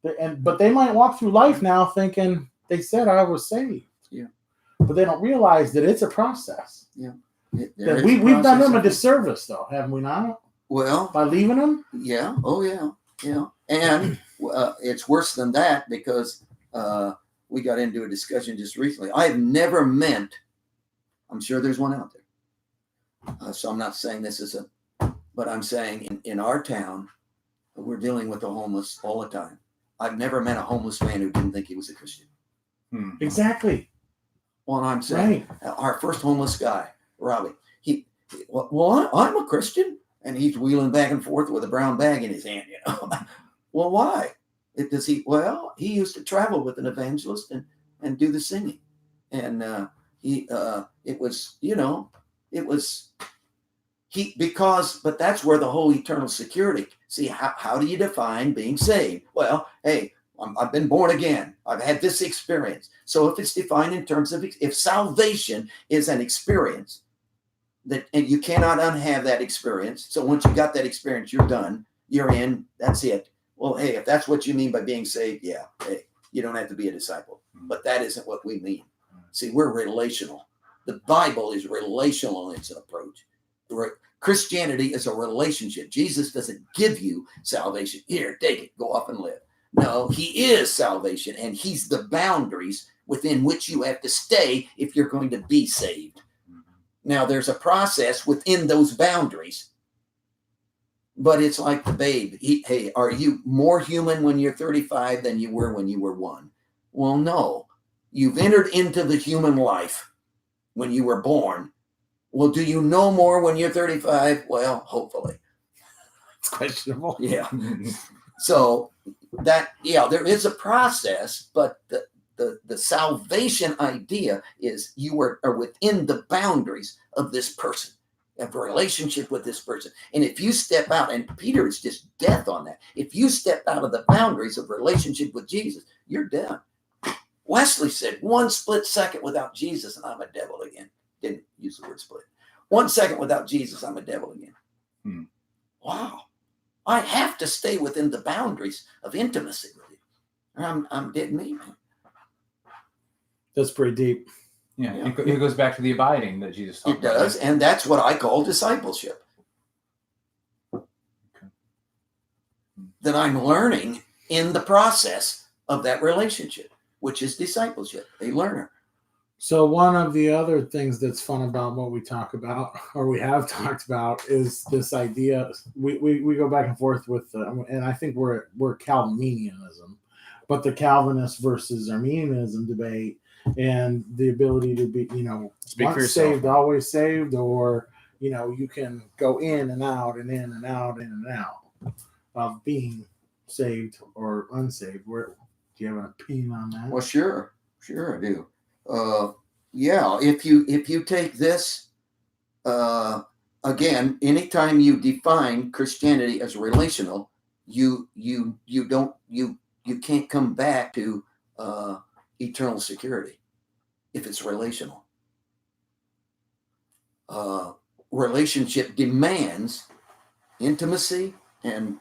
Speaker 1: but they might walk through life now thinking they said I was saved.
Speaker 2: Yeah.
Speaker 1: But they don't realize that it's a process.
Speaker 2: Yeah.
Speaker 1: We've done them a disservice, though, haven't we not?
Speaker 2: Well,
Speaker 1: by leaving them?
Speaker 2: Yeah. Oh, yeah. Yeah. And it's worse than that because we got into a discussion just recently. I've never meant, I'm sure there's one out there. So I'm not saying this is but I'm saying in our town, we're dealing with the homeless all the time. I've never met a homeless man who didn't think he was a Christian.
Speaker 1: Exactly.
Speaker 2: Well, I'm saying our first homeless guy, Robbie, I'm a Christian. And he's wheeling back and forth with a brown bag in his hand, you know. Well, why? He used to travel with an evangelist and do the singing. And but that's where the whole eternal security. See, how do you define being saved? Well, hey, I've been born again. I've had this experience. So if it's defined in terms of, if salvation is an experience, and you cannot unhave that experience. So once you got that experience, you're done. You're in. That's it. Well, hey, if that's what you mean by being saved, yeah, hey, you don't have to be a disciple. But that isn't what we mean. See, we're relational. The Bible is relational in its approach. Christianity is a relationship. Jesus doesn't give you salvation. Here, take it. Go off and live. No, he is salvation, and he's the boundaries within which you have to stay if you're going to be saved. Now, there's a process within those boundaries, but it's like the babe. Hey, are you more human when you're 35 than you were when you were 1? Well, no. You've entered into the human life when you were born. Well, do you know more when you're 35? Well, hopefully.
Speaker 1: It's questionable.
Speaker 2: Yeah. So there is a process, but the salvation idea is you are within the boundaries of this person, have a relationship with this person. And if you step out, and Peter is just death on that. If you step out of the boundaries of relationship with Jesus, you're done. Wesley said, 1 split second without Jesus and I'm a devil again. Didn't use the word split. 1 second without Jesus, I'm a devil again. Wow. I have to stay within the boundaries of intimacy with you. I'm dead meat, man.
Speaker 1: That's pretty deep.
Speaker 3: Yeah. It goes back to the abiding that Jesus talked about.
Speaker 2: It does, and that's what I call discipleship.
Speaker 3: Okay.
Speaker 2: That I'm learning in the process of that relationship, which is discipleship, a learner.
Speaker 1: So one of the other things that's fun about what we talk about, or we have talked about, is this idea. We go back and forth with, and I think we're Calvinianism, but the Calvinist versus Arminianism debate, and the ability to be,
Speaker 3: Speak for
Speaker 1: once
Speaker 3: yourself.
Speaker 1: saved, always saved, or you can go in and out and in and out and in and out of being saved or unsaved. Do you have an opinion on that?
Speaker 2: Well, sure I do. If you take this, again, anytime you define Christianity as relational, you can't come back to eternal security if it's relational. Relationship demands intimacy, and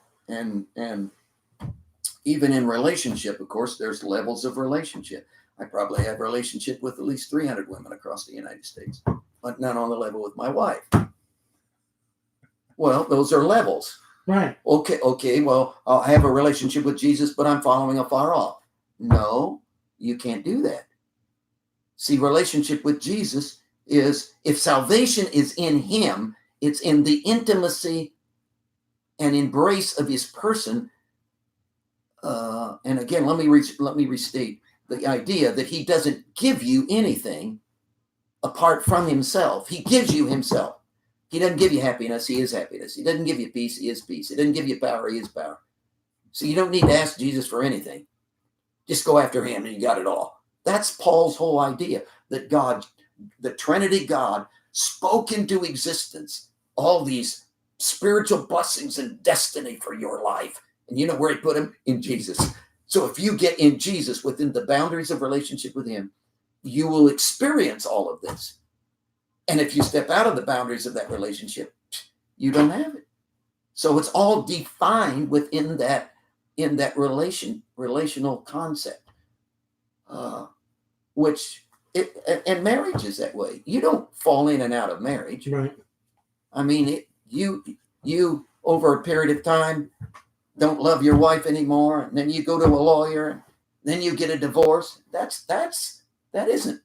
Speaker 2: even in relationship, of course, there's levels of relationship. I probably have a relationship with at least 300 women across the United States, but not on the level with my wife. Well, those are levels.
Speaker 1: Right.
Speaker 2: Okay. Well, I have a relationship with Jesus, but I'm following afar off. No, you can't do that. See, relationship with Jesus is, if salvation is in him, it's in the intimacy and embrace of his person. And again, let me restate the idea that he doesn't give you anything apart from himself. He gives you himself. He doesn't give you happiness. He is happiness. He doesn't give you peace. He is peace. He doesn't give you power. He is power. So you don't need to ask Jesus for anything. Just go after him and you got it all. That's Paul's whole idea, that God, the Trinity God, spoke into existence all these spiritual blessings and destiny for your life. And you know where he put them? In Jesus. So if you get in Jesus, within the boundaries of relationship with him, you will experience all of this. And if you step out of the boundaries of that relationship, you don't have it. So it's all defined within that, in that relational concept, and marriage is that way. You don't fall in and out of marriage.
Speaker 1: Right.
Speaker 2: I mean, you over a period of time don't love your wife anymore, and then you go to a lawyer, and then you get a divorce. That isn't,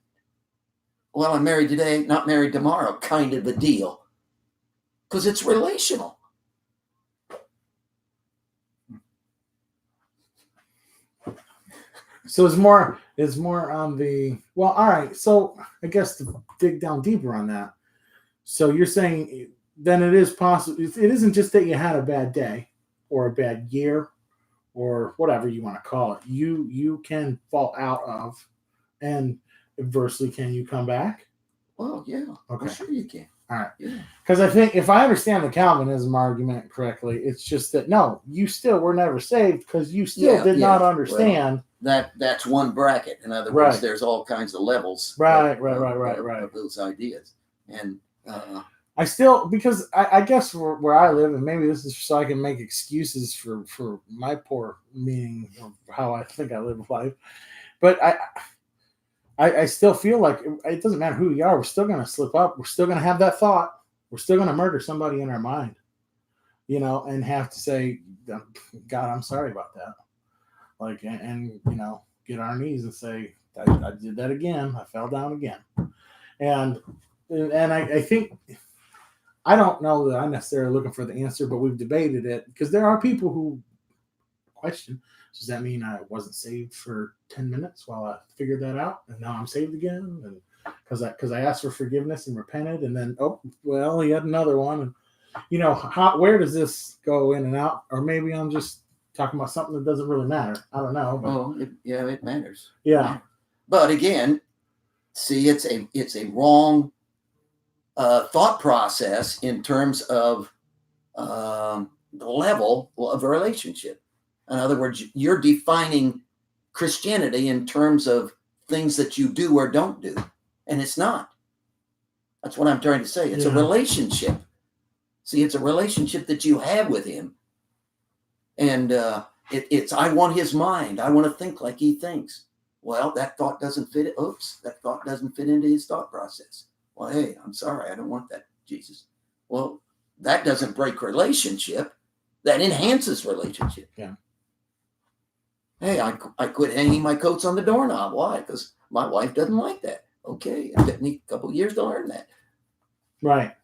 Speaker 2: well, I'm married today, not married tomorrow, kind of a deal, because it's relational.
Speaker 1: So it's more on the, well, all right. So I guess to dig down deeper on that. So you're saying then it is possible. It isn't just that you had a bad day or a bad year or whatever you want to call it. You can fall out of, and adversely, can you come back?
Speaker 2: Well, yeah.
Speaker 1: Okay.
Speaker 2: Well, sure you can.
Speaker 1: All right.
Speaker 2: Yeah.
Speaker 1: Because I think if I understand the Calvinism argument correctly, it's just that no, you still were never saved because you still did not understand.
Speaker 2: Well, that's one bracket. In other words, there's all kinds of levels.
Speaker 1: Right.
Speaker 2: Of those ideas. And
Speaker 1: I still, because I guess where I live, and maybe this is so I can make excuses for my poor meaning of how I think I live life, but I still feel like it doesn't matter who we are. We're still going to slip up. We're still going to have that thought. We're still going to murder somebody in our mind, and have to say, God, I'm sorry about that. Like, and get on our knees and say, I did that again. I fell down again. And I think, I don't know that I'm necessarily looking for the answer, but we've debated it because there are people who question, does that mean I wasn't saved for 10 minutes while I figured that out and now I'm saved again? And because I asked for forgiveness and repented, and then he had another one, and where does this go in and out? Or maybe I'm just talking about something that doesn't really matter. I don't know. But,
Speaker 2: it matters.
Speaker 1: Yeah.
Speaker 2: But again, see, it's a wrong thought process in terms of the level of a relationship. In other words, you're defining Christianity in terms of things that you do or don't do, and it's not. That's what I'm trying to say. It's a relationship. See, it's a relationship that you have with him, and it's I want his mind. I want to think like he thinks. Well, that thought doesn't fit. That thought doesn't fit into his thought process. Well, hey, I'm sorry, I don't want that, Jesus. Well, that doesn't break relationship. That enhances relationship.
Speaker 1: Yeah.
Speaker 2: Hey, I quit hanging my coats on the doorknob. Why? Because my wife doesn't like that. Okay, it took me a couple of years to learn that.
Speaker 1: Right.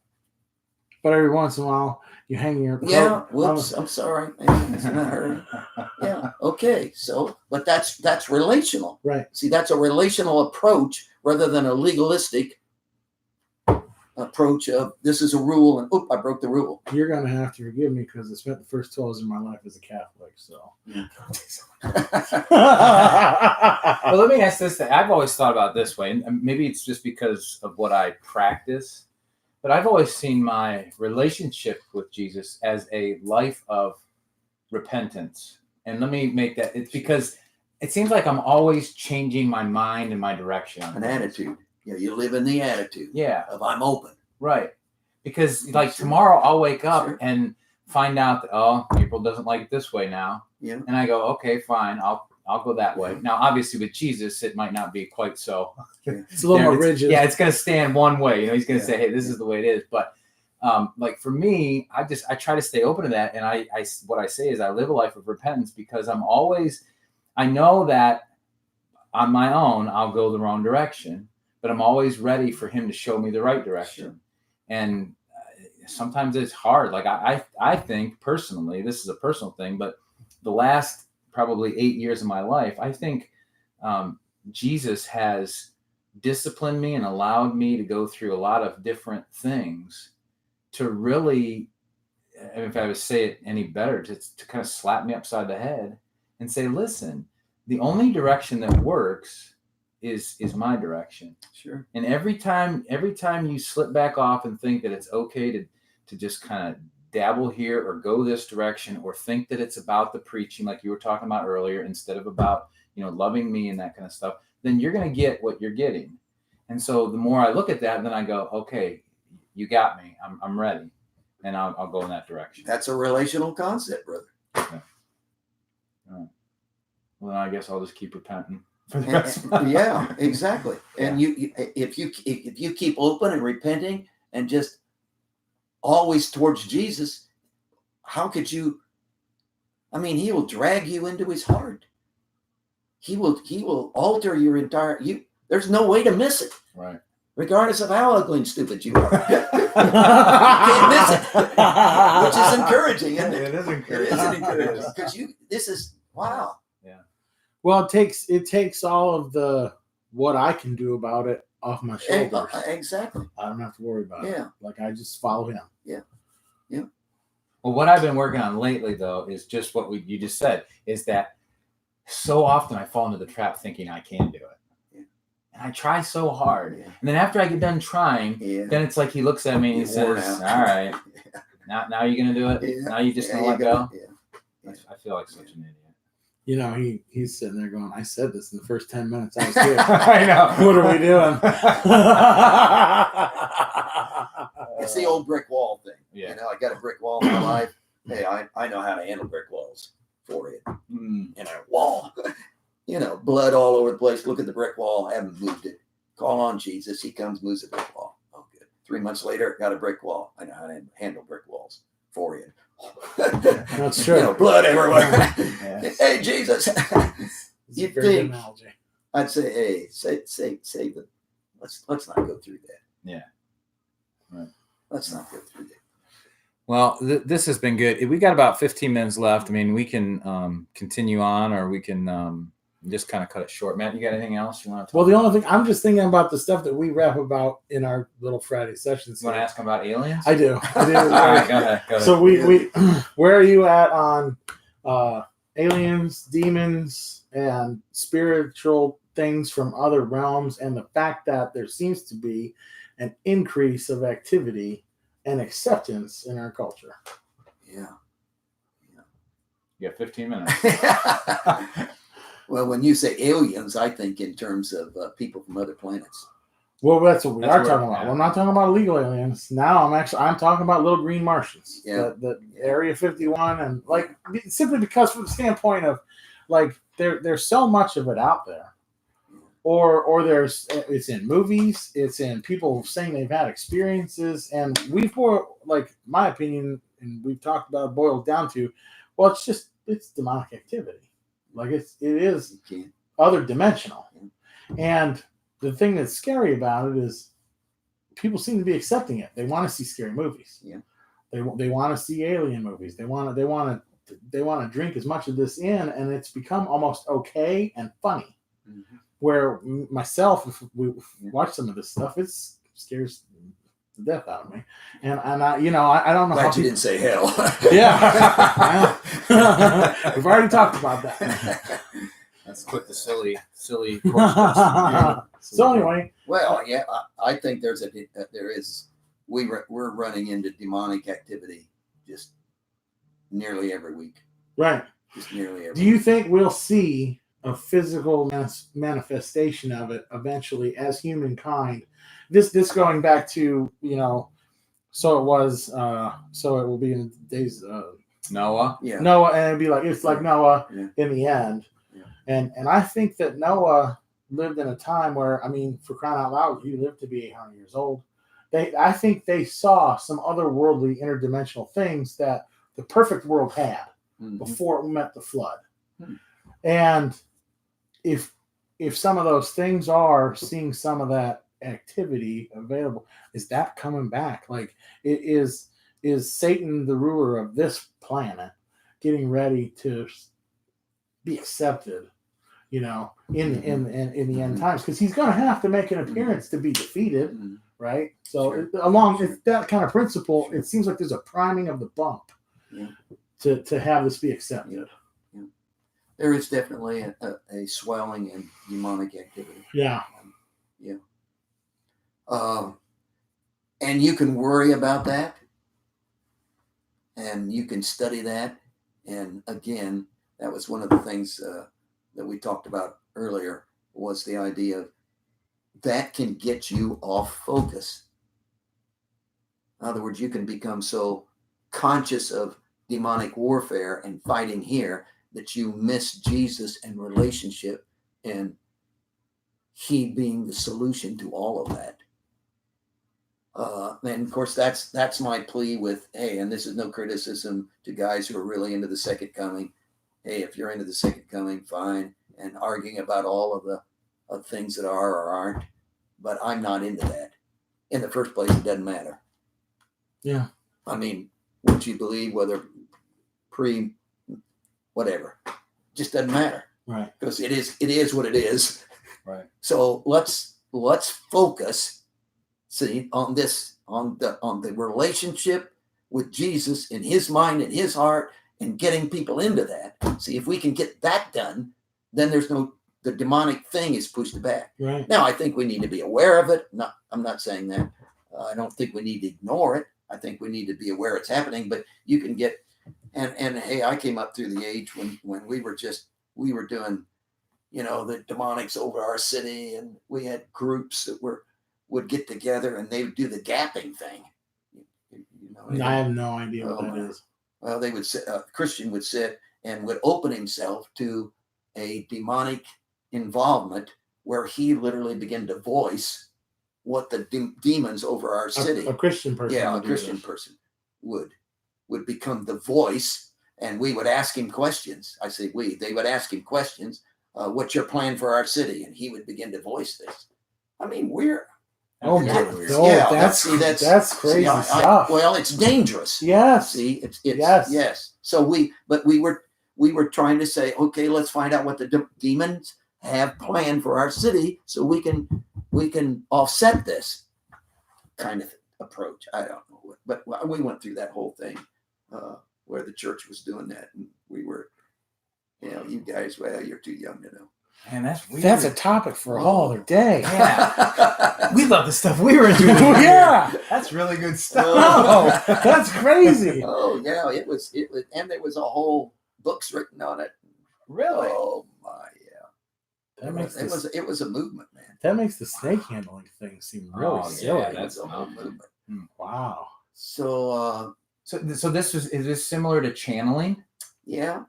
Speaker 1: But every once in a while, you hang your coat.
Speaker 2: Yeah, whoops, I'm sorry. It's not her. Yeah, okay. So, but that's relational.
Speaker 1: Right.
Speaker 2: See, that's a relational approach rather than a legalistic approach of this is a rule and I broke the rule.
Speaker 1: You're going to have to forgive me because I spent the first 12 years of my life as a Catholic. So,
Speaker 3: well, let me ask this thing. I've always thought about it this way, and maybe it's just because of what I practice, but I've always seen my relationship with Jesus as a life of repentance. And let me make that, it's because it seems like I'm always changing my mind and my direction.
Speaker 2: An attitude. Yeah, you live in the attitude.
Speaker 3: Yeah.
Speaker 2: Of I'm open.
Speaker 3: Right. Because like tomorrow I'll wake up and find out that, April doesn't like it this way now.
Speaker 2: Yeah.
Speaker 3: And I go, okay, fine. I'll go that way. Now, obviously with Jesus, it might not be quite so.
Speaker 1: It's a little more rigid.
Speaker 3: Yeah. It's going to stand one way. He's going to say, hey, this is the way it is. But like for me, I try to stay open to that. And what I say is I live a life of repentance because I know that on my own, I'll go the wrong direction, but I'm always ready for him to show me the right direction. Sure. And sometimes it's hard. Like I think personally, this is a personal thing, but the last probably 8 years of my life, I think Jesus has disciplined me and allowed me to go through a lot of different things to really, if I would say it any better, to kind of slap me upside the head and say, listen, the only direction that works is my direction.
Speaker 2: Sure.
Speaker 3: And every time you slip back off and think that it's okay to just kind of dabble here or go this direction, or think that it's about the preaching like you were talking about earlier instead of about, loving me and that kind of stuff, then you're going to get what you're getting. And so the more I look at that, then I go, okay, you got me. I'm ready. And I'll go in that direction.
Speaker 2: That's a relational concept, brother.
Speaker 3: Okay. All right. Well, then I guess I'll just keep repenting for the rest.
Speaker 2: Yeah, exactly. And if you keep open and repenting and just always towards Jesus, how could you? I mean, he will drag you into his heart. He will alter your entire you. There's no way to miss it.
Speaker 3: Right.
Speaker 2: Regardless of how ugly and stupid you are. You can't miss it. Which is encouraging, isn't it?
Speaker 3: It is encouraging.
Speaker 2: It is encouraging. Because this is wow.
Speaker 3: Yeah.
Speaker 1: Well, it takes all of the what I can do about it off my shoulders.
Speaker 2: Exactly.
Speaker 1: I don't have to worry about it. Like I just follow him.
Speaker 2: Yeah.
Speaker 3: Well, what I've been working on lately, though, is just what you just said, is that so often I fall into the trap thinking I can do it. Yeah. And I try so hard. Yeah. And then after I get done trying, then it's like he looks at me and he says, all right, now you're going to do it? Yeah. Now you're just going to let go? Yeah. I feel like such an idiot.
Speaker 1: He's sitting there going, I said this in the first 10 minutes I was here.
Speaker 3: I know.
Speaker 1: What are we doing?
Speaker 2: It's the old brick wall thing.
Speaker 3: Yeah.
Speaker 2: I got a brick wall in my life. Hey, I know how to handle brick walls. Forehead. And a wall. Blood all over the place. Look at the brick wall. I haven't moved it. Call on Jesus. He comes, moves the brick wall. Oh, good. 3 months later, got a brick wall. I know how to handle brick walls. Forehead.
Speaker 1: That's true.
Speaker 2: Blood everywhere.
Speaker 3: Yes.
Speaker 2: Hey, Jesus. You think?
Speaker 1: Analogy.
Speaker 2: I'd say, hey, say the. Let's not go through that.
Speaker 3: Yeah. Right.
Speaker 2: Let's not go through that.
Speaker 3: Well, this has been good. We got about 15 minutes left. I mean, we can continue on, or we can just kind of cut it short. Matt, you got anything else you want to talk about?
Speaker 1: Well, the only thing, I'm just thinking about the stuff that we rap about in our little Friday sessions.
Speaker 3: You want to ask him about aliens?
Speaker 1: I do.
Speaker 3: All right, go ahead.
Speaker 1: So we where are you at on aliens, demons, and spiritual things from other realms, and the fact that there seems to be an increase of activity and acceptance in our culture?
Speaker 2: Yeah.
Speaker 3: You got 15 minutes.
Speaker 2: Well, when you say aliens, I think in terms of people from other planets.
Speaker 1: Well, that's what we are talking about.
Speaker 3: Yeah.
Speaker 1: Well, I'm not talking about illegal aliens. Now I'm talking about little green Martians.
Speaker 2: Yeah.
Speaker 1: The Area 51, and like simply because from the standpoint of like there's so much of it out there. Or it's in movies, it's in people saying they've had experiences, and my opinion, and we've talked about it boiled down to, well, it's demonic activity. Like it is other dimensional. And the thing that's scary about it is people seem to be accepting it. They want to see scary movies.
Speaker 2: Yeah.
Speaker 1: They want to see alien movies. They want to drink as much of this in, and it's become almost okay and funny. Mm-hmm. Where myself, if we watch some of this stuff, it scares the death out of me. And I don't know.
Speaker 2: Glad you didn't say hell.
Speaker 1: Yeah. We've already talked about that.
Speaker 3: Let's quit the silly.
Speaker 1: So anyway.
Speaker 2: Well, yeah, I think we're running into demonic activity just nearly every week.
Speaker 1: Right.
Speaker 2: Just nearly every week.
Speaker 1: Do you think we'll see a physical manifestation of it eventually as humankind? This going back to, so it will be in the days of
Speaker 3: Noah.
Speaker 2: Yeah.
Speaker 1: Noah, and it'd be like, it's like Noah in the end.
Speaker 2: Yeah.
Speaker 1: And I think that Noah lived in a time where, I mean, for crying out loud, he lived to be 800 years old. I think they saw some otherworldly interdimensional things that the perfect world had before it met the flood. And if some of those things are seeing some of that activity available, is that coming back? Like, it is Satan, the ruler of this planet, getting ready to be accepted, in the end times? Because he's going to have to make an appearance to be defeated, right? So along that kind of principle, it seems like there's a priming of the bump to have this be accepted.
Speaker 2: There is definitely a swelling in demonic activity.
Speaker 1: Yeah.
Speaker 2: And you can worry about that, and you can study that. And again, that was one of the things that we talked about earlier, was the idea of that can get you off focus. In other words, you can become so conscious of demonic warfare and fighting here that you miss Jesus and relationship, and he being the solution to all of that. And of course, that's my plea with, hey, and this is no criticism to guys who are really into the second coming. Hey, if you're into the second coming, fine, and arguing about all of the things that are or aren't, but I'm not into that. In the first place, it doesn't matter.
Speaker 1: Yeah.
Speaker 2: I mean, what you believe, whether whatever, just doesn't matter.
Speaker 1: Right.
Speaker 2: Because it is what it is.
Speaker 3: Right.
Speaker 2: So let's focus, see, on the relationship with Jesus in his mind and his heart, and getting people into that. See, if we can get that done, then the demonic thing is pushed back.
Speaker 1: Right.
Speaker 2: Now, I think we need to be aware of it. I'm not saying that. I don't think we need to ignore it. I think we need to be aware it's happening, but you can get, and hey, I came up through the age when we were doing, the demonics over our city, and we had groups that would get together and they would do the gapping thing.
Speaker 1: I have no idea what that is.
Speaker 2: Well, they would sit, a Christian would sit and would open himself to a demonic involvement where he literally began to voice what the demons over our city.
Speaker 1: A Christian person.
Speaker 2: Yeah, a Christian person would become the voice, and we would ask him questions. I say we. They would ask him questions. What's your plan for our city? And he would begin to voice this. I mean, that's
Speaker 1: crazy stuff.
Speaker 2: Well, it's dangerous.
Speaker 1: Yes.
Speaker 2: See, it's
Speaker 1: yes.
Speaker 2: So we were trying to say, okay, let's find out what the demons have planned for our city, so we can offset this kind of approach. I don't know, but we went through that whole thing where the church was doing that, and we were, you guys, well, you're too young to know.
Speaker 3: Man, that's weird.
Speaker 1: That's a topic for a whole other day.
Speaker 3: Yeah. We love the stuff we were doing.
Speaker 1: Yeah.
Speaker 3: That's really good stuff.
Speaker 1: Oh, that's crazy.
Speaker 2: Oh, yeah. It was, and there was a whole books written on it.
Speaker 3: Really?
Speaker 2: Oh, my, yeah. It was a movement, man.
Speaker 1: That makes the snake handling thing seem really silly.
Speaker 2: Yeah, that's a whole movement.
Speaker 1: Wow.
Speaker 2: So
Speaker 3: is this similar to channeling?
Speaker 2: Yeah,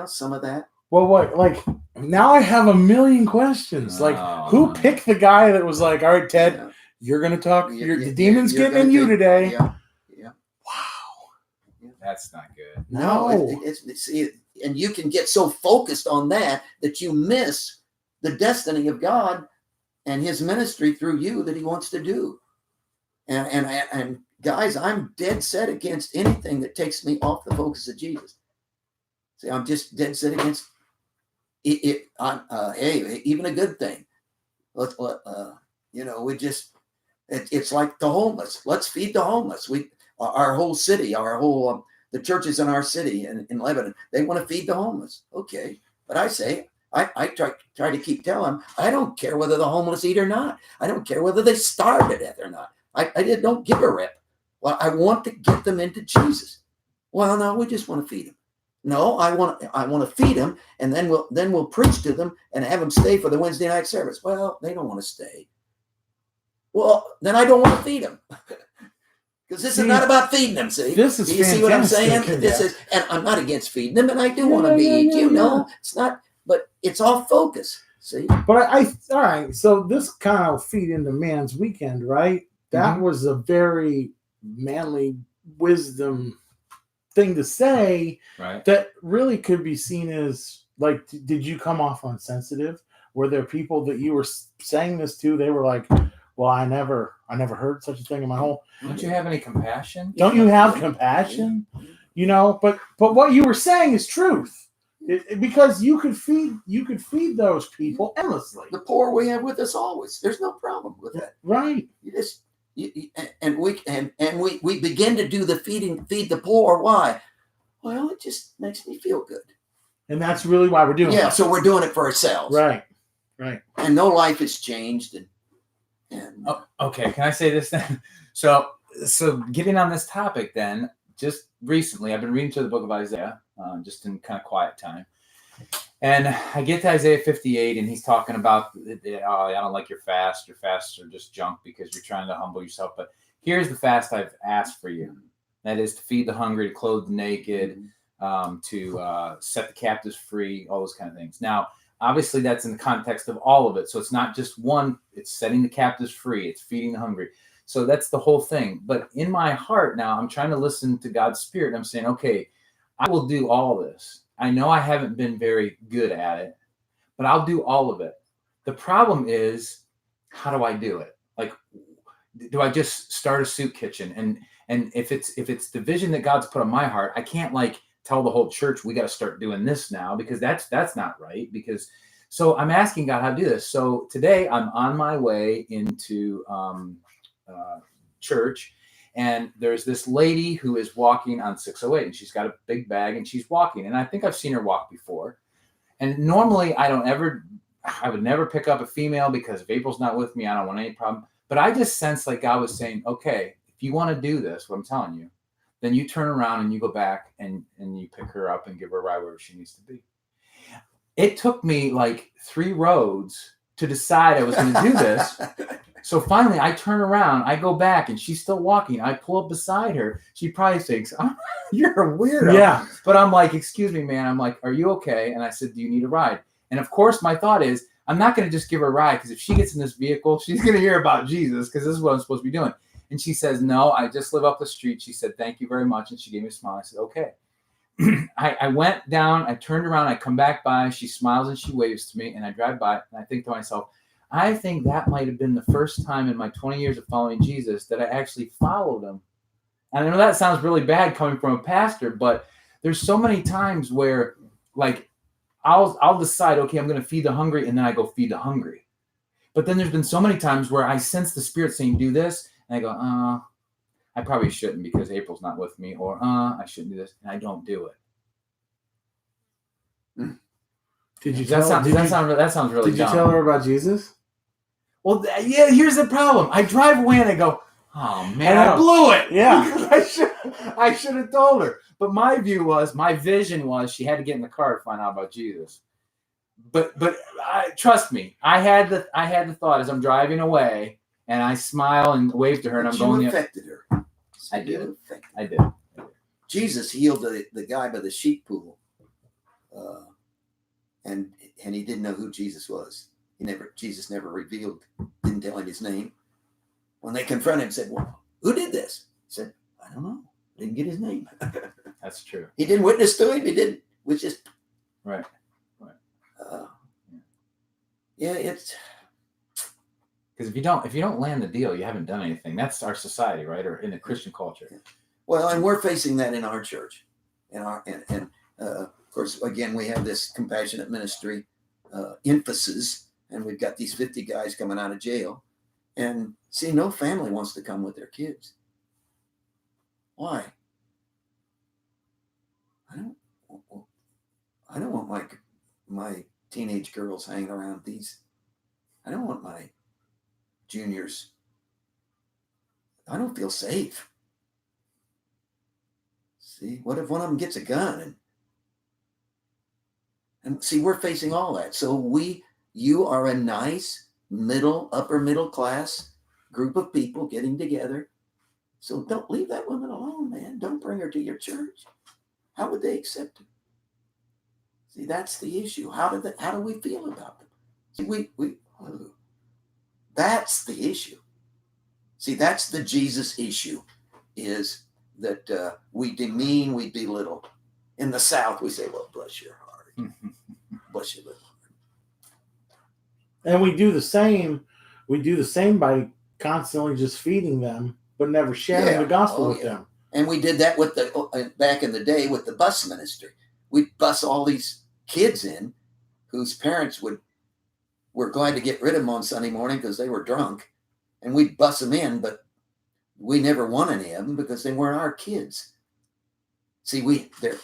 Speaker 2: some of that.
Speaker 1: Well, what, like, now I have a million questions. Like, who picked the guy that was like, all right, Ted, you're going to talk, the demon's getting in you today.
Speaker 2: Yeah.
Speaker 1: Wow.
Speaker 3: That's not good.
Speaker 2: No. And you can get so focused on that you miss the destiny of God and his ministry through you that he wants to do. And guys, I'm dead set against anything that takes me off the focus of Jesus. See, I'm just dead set against it. Hey, even a good thing. It's like the homeless. Let's feed the homeless. Our whole city, the churches in our city in Lebanon, they want to feed the homeless. Okay, but I say, I try to keep telling them, I don't care whether the homeless eat or not. I don't care whether they starve to death or not. I don't give a rip. Well, I want to get them into Jesus. Well, no, we just want to feed them. No, I want to feed them, and then we'll preach to them and have them stay for the Wednesday night service. Well, they don't want to stay. Well, then I don't want to feed them. Because this is not about feeding them, see?
Speaker 1: This is
Speaker 2: you see what I'm saying?
Speaker 1: Yeah.
Speaker 2: And I'm not against feeding them, and I do want to be, it's not, but it's off focus, see?
Speaker 1: But all right, so this kind of feed into man's weekend, right? that was a very manly wisdom thing to say,
Speaker 3: Right.
Speaker 1: that really could be seen as like, did you come off insensitive? Were there people that you were saying this to? They were like, well, I never heard such a thing in my whole.
Speaker 3: Don't you have any compassion?
Speaker 1: Don't you have compassion? You know, but what you were saying is truth, because you could feed those people endlessly.
Speaker 2: The poor we have with us always. There's no problem with that.
Speaker 1: Right.
Speaker 2: You just and we begin to do the feed the poor. Why? Well, it just makes me feel good.
Speaker 1: And that's really why we're doing it.
Speaker 2: Yeah, so we're doing it for ourselves.
Speaker 1: Right. Right.
Speaker 2: And no life has changed. And
Speaker 3: Oh, okay, can I say this then? So getting on this topic then, just recently, I've been reading through the book of Isaiah, just in kind of quiet time. And I get to Isaiah 58, and he's talking about, I don't like your fast. Your fasts are just junk because you're trying to humble yourself. But here's the fast I've asked for you. That is to feed the hungry, to clothe the naked, to set the captives free, all those kind of things. Now, obviously, that's in the context of all of it. So it's not just one. It's setting the captives free. It's feeding the hungry. So that's the whole thing. But in my heart now, I'm trying to listen to God's Spirit. I'm saying, okay, I will do all this. I know I haven't been very good at it, but I'll do all of it. The problem is, how do I do it? Like, do I just start a soup kitchen? And if it's the vision that God's put on my heart, I can't like tell the whole church we got to start doing this now, because that's not right. Because so I'm asking God how to do this. So today I'm on my way into church, and there's this lady who is walking on 608, and she's got a big bag, and she's walking. And I think I've seen her walk before. And normally I would never pick up a female, because if April's not with me, I don't want any problem. But I just sensed like God was saying, okay, if you want to do this, what I'm telling you, then you turn around and you go back and you pick her up and give her a ride wherever she needs to be. It took me like 3 roads to decide I was going to do this. So finally I turn around, I go back, and she's still walking. I pull up beside her. She probably thinks, oh, you're a weirdo.
Speaker 1: Yeah.
Speaker 3: But I'm like, excuse me, man. I'm like, are you okay? And I said, do you need a ride? And of course my thought is, I'm not going to just give her a ride, because if she gets in this vehicle, she's going to hear about Jesus, because this is what I'm supposed to be doing. And she says, no, I just live up the street. She said, thank you very much. And she gave me a smile. I said, okay. I went down, I turned around, I come back by, she smiles and she waves to me, and I drive by, and I think to myself, I think that might have been the first time in my 20 years of following Jesus that I actually followed him. And I know that sounds really bad coming from a pastor, but there's so many times where like I'll decide, okay, I'm going to feed the hungry, and then I go feed the hungry. But then there's been so many times where I sense the Spirit saying, do this. And I go, I probably shouldn't, because April's not with me, or I shouldn't do this, and I don't do it.
Speaker 1: Did you
Speaker 3: that sounds really
Speaker 1: Did
Speaker 3: dumb.
Speaker 1: you tell her about Jesus?
Speaker 3: Well, yeah, here's the problem. I drive away and I go, oh man,
Speaker 1: I
Speaker 3: I blew it.
Speaker 1: Yeah.
Speaker 3: I should have told her. But my vision was she had to get in the car to find out about Jesus. But trust me, I had the thought as I'm driving away, and I smile and wave to her, and I'm going.
Speaker 2: You affected her.
Speaker 3: I did. I did.
Speaker 2: Jesus healed the guy by the sheep pool, and he didn't know who Jesus was. Jesus never didn't tell him his name. When they confronted him, said, "Well, who did this?" He said, "I don't know. Didn't get his name."
Speaker 3: That's true.
Speaker 2: He didn't witness to him. He didn't. Was just
Speaker 3: right.
Speaker 2: Yeah, it's
Speaker 3: because if you don't land the deal, you haven't done anything. That's our society, right? Or in the Christian culture.
Speaker 2: Well, and we're facing that in our church, and of course, again, we have this compassionate ministry emphasis, and we've got these 50 guys coming out of jail, and see, no family wants to come with their kids. Why? I don't want my teenage girls hanging around these. I don't want my juniors. I don't feel safe. See, what if one of them gets a gun? And see, we're facing all that. So you are a nice upper middle class group of people getting together. So don't leave that woman alone, man. Don't bring her to your church. How would they accept it? See, that's the issue. How do we feel about them? See, that's the issue. See, that's the Jesus issue, is that we demean, we belittle. In the South, we say, well, bless your heart. Bless your little heart.
Speaker 1: And we do the same. We do the same by constantly just feeding them, but never sharing the gospel with them.
Speaker 2: And we did that with the back in the day with the bus ministry. We'd bus all these kids in whose parents were glad to get rid of them on Sunday morning because they were drunk. And we'd bus them in, but we never won any of them because they weren't our kids. See,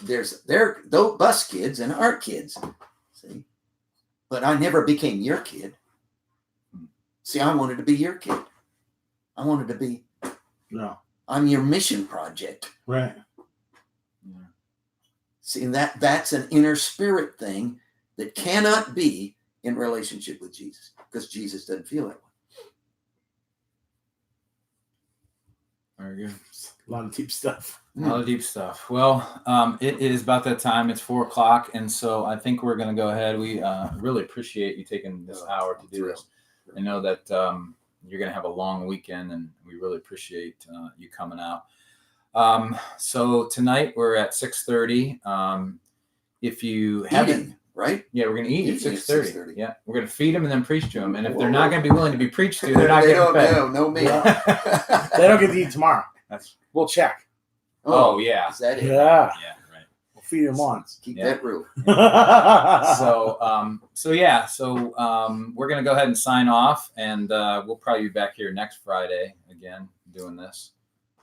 Speaker 2: there's those bus kids and our kids. See, but I never became your kid. See, I wanted to be your kid. I wanted to be.
Speaker 1: No.
Speaker 2: I'm your mission project.
Speaker 1: Right.
Speaker 3: Yeah.
Speaker 2: See, that's an inner spirit thing that cannot be in relationship with Jesus, because Jesus doesn't feel that way.
Speaker 3: Very good.
Speaker 1: A lot of deep stuff.
Speaker 3: A lot of deep stuff. Well, it is about that time. It's 4:00, and so I think we're going to go ahead. We really appreciate you taking this hour to do this. I know that you're going to have a long weekend, and we really appreciate you coming out. So tonight we're at 6:30. If you haven't,
Speaker 2: right?
Speaker 3: Yeah, we're going to eat at
Speaker 2: Eating at
Speaker 3: 6:30.
Speaker 2: 6:30.
Speaker 3: Yeah, we're going to feed them and then preach to them. And if they're not going to be willing to be preached to, they're not getting fed.
Speaker 2: No me.
Speaker 1: They don't get to eat tomorrow. We'll check.
Speaker 3: Oh, yeah.
Speaker 2: Is that it?
Speaker 1: Yeah.
Speaker 3: Yeah, right.
Speaker 1: We'll feed them once.
Speaker 2: Keep
Speaker 3: Yeah.
Speaker 2: that rule.
Speaker 3: So we're going to go ahead and sign off, and we'll probably be back here next Friday again doing this.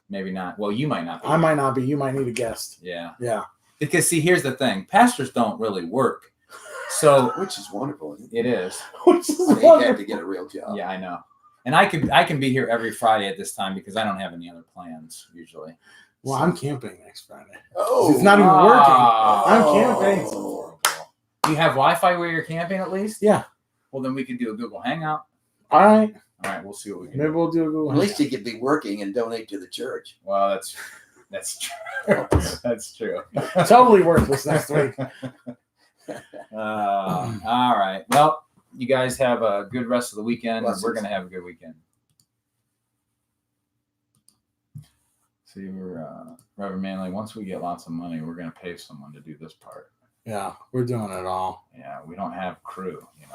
Speaker 3: Maybe not. Well, you might not be.
Speaker 1: I might not be. You might need a guest.
Speaker 3: Yeah.
Speaker 1: Yeah.
Speaker 3: Because, see, here's the thing. Pastors don't really work. So
Speaker 2: Which is wonderful. Isn't
Speaker 3: it is.
Speaker 1: Which is
Speaker 2: it? They have
Speaker 1: wonderful.
Speaker 2: to get a real job.
Speaker 3: Yeah, I know. And I can be here every Friday at this time because I don't have any other plans usually.
Speaker 1: Well, I'm camping next Friday.
Speaker 2: Oh,
Speaker 1: It's not even working. I'm
Speaker 2: Oh.
Speaker 1: camping.
Speaker 3: You have Wi-Fi where you're camping at least?
Speaker 1: Yeah.
Speaker 3: Well, then we could do a Google Hangout.
Speaker 1: All right.
Speaker 3: All right, we'll see what we can
Speaker 1: Maybe
Speaker 3: do.
Speaker 1: we'll do a Google.
Speaker 2: At least you could be working and donate to the church.
Speaker 3: Well, that's true. That's true.
Speaker 1: Totally worthless next week.
Speaker 3: All right. Well, you guys have a good rest of the weekend.
Speaker 2: Blessings.
Speaker 3: We're going to have a good weekend. See, we're Reverend Manley. Once we get lots of money, we're going to pay someone to do this part.
Speaker 1: Yeah, we're doing it all.
Speaker 3: Yeah, we don't have crew, you know.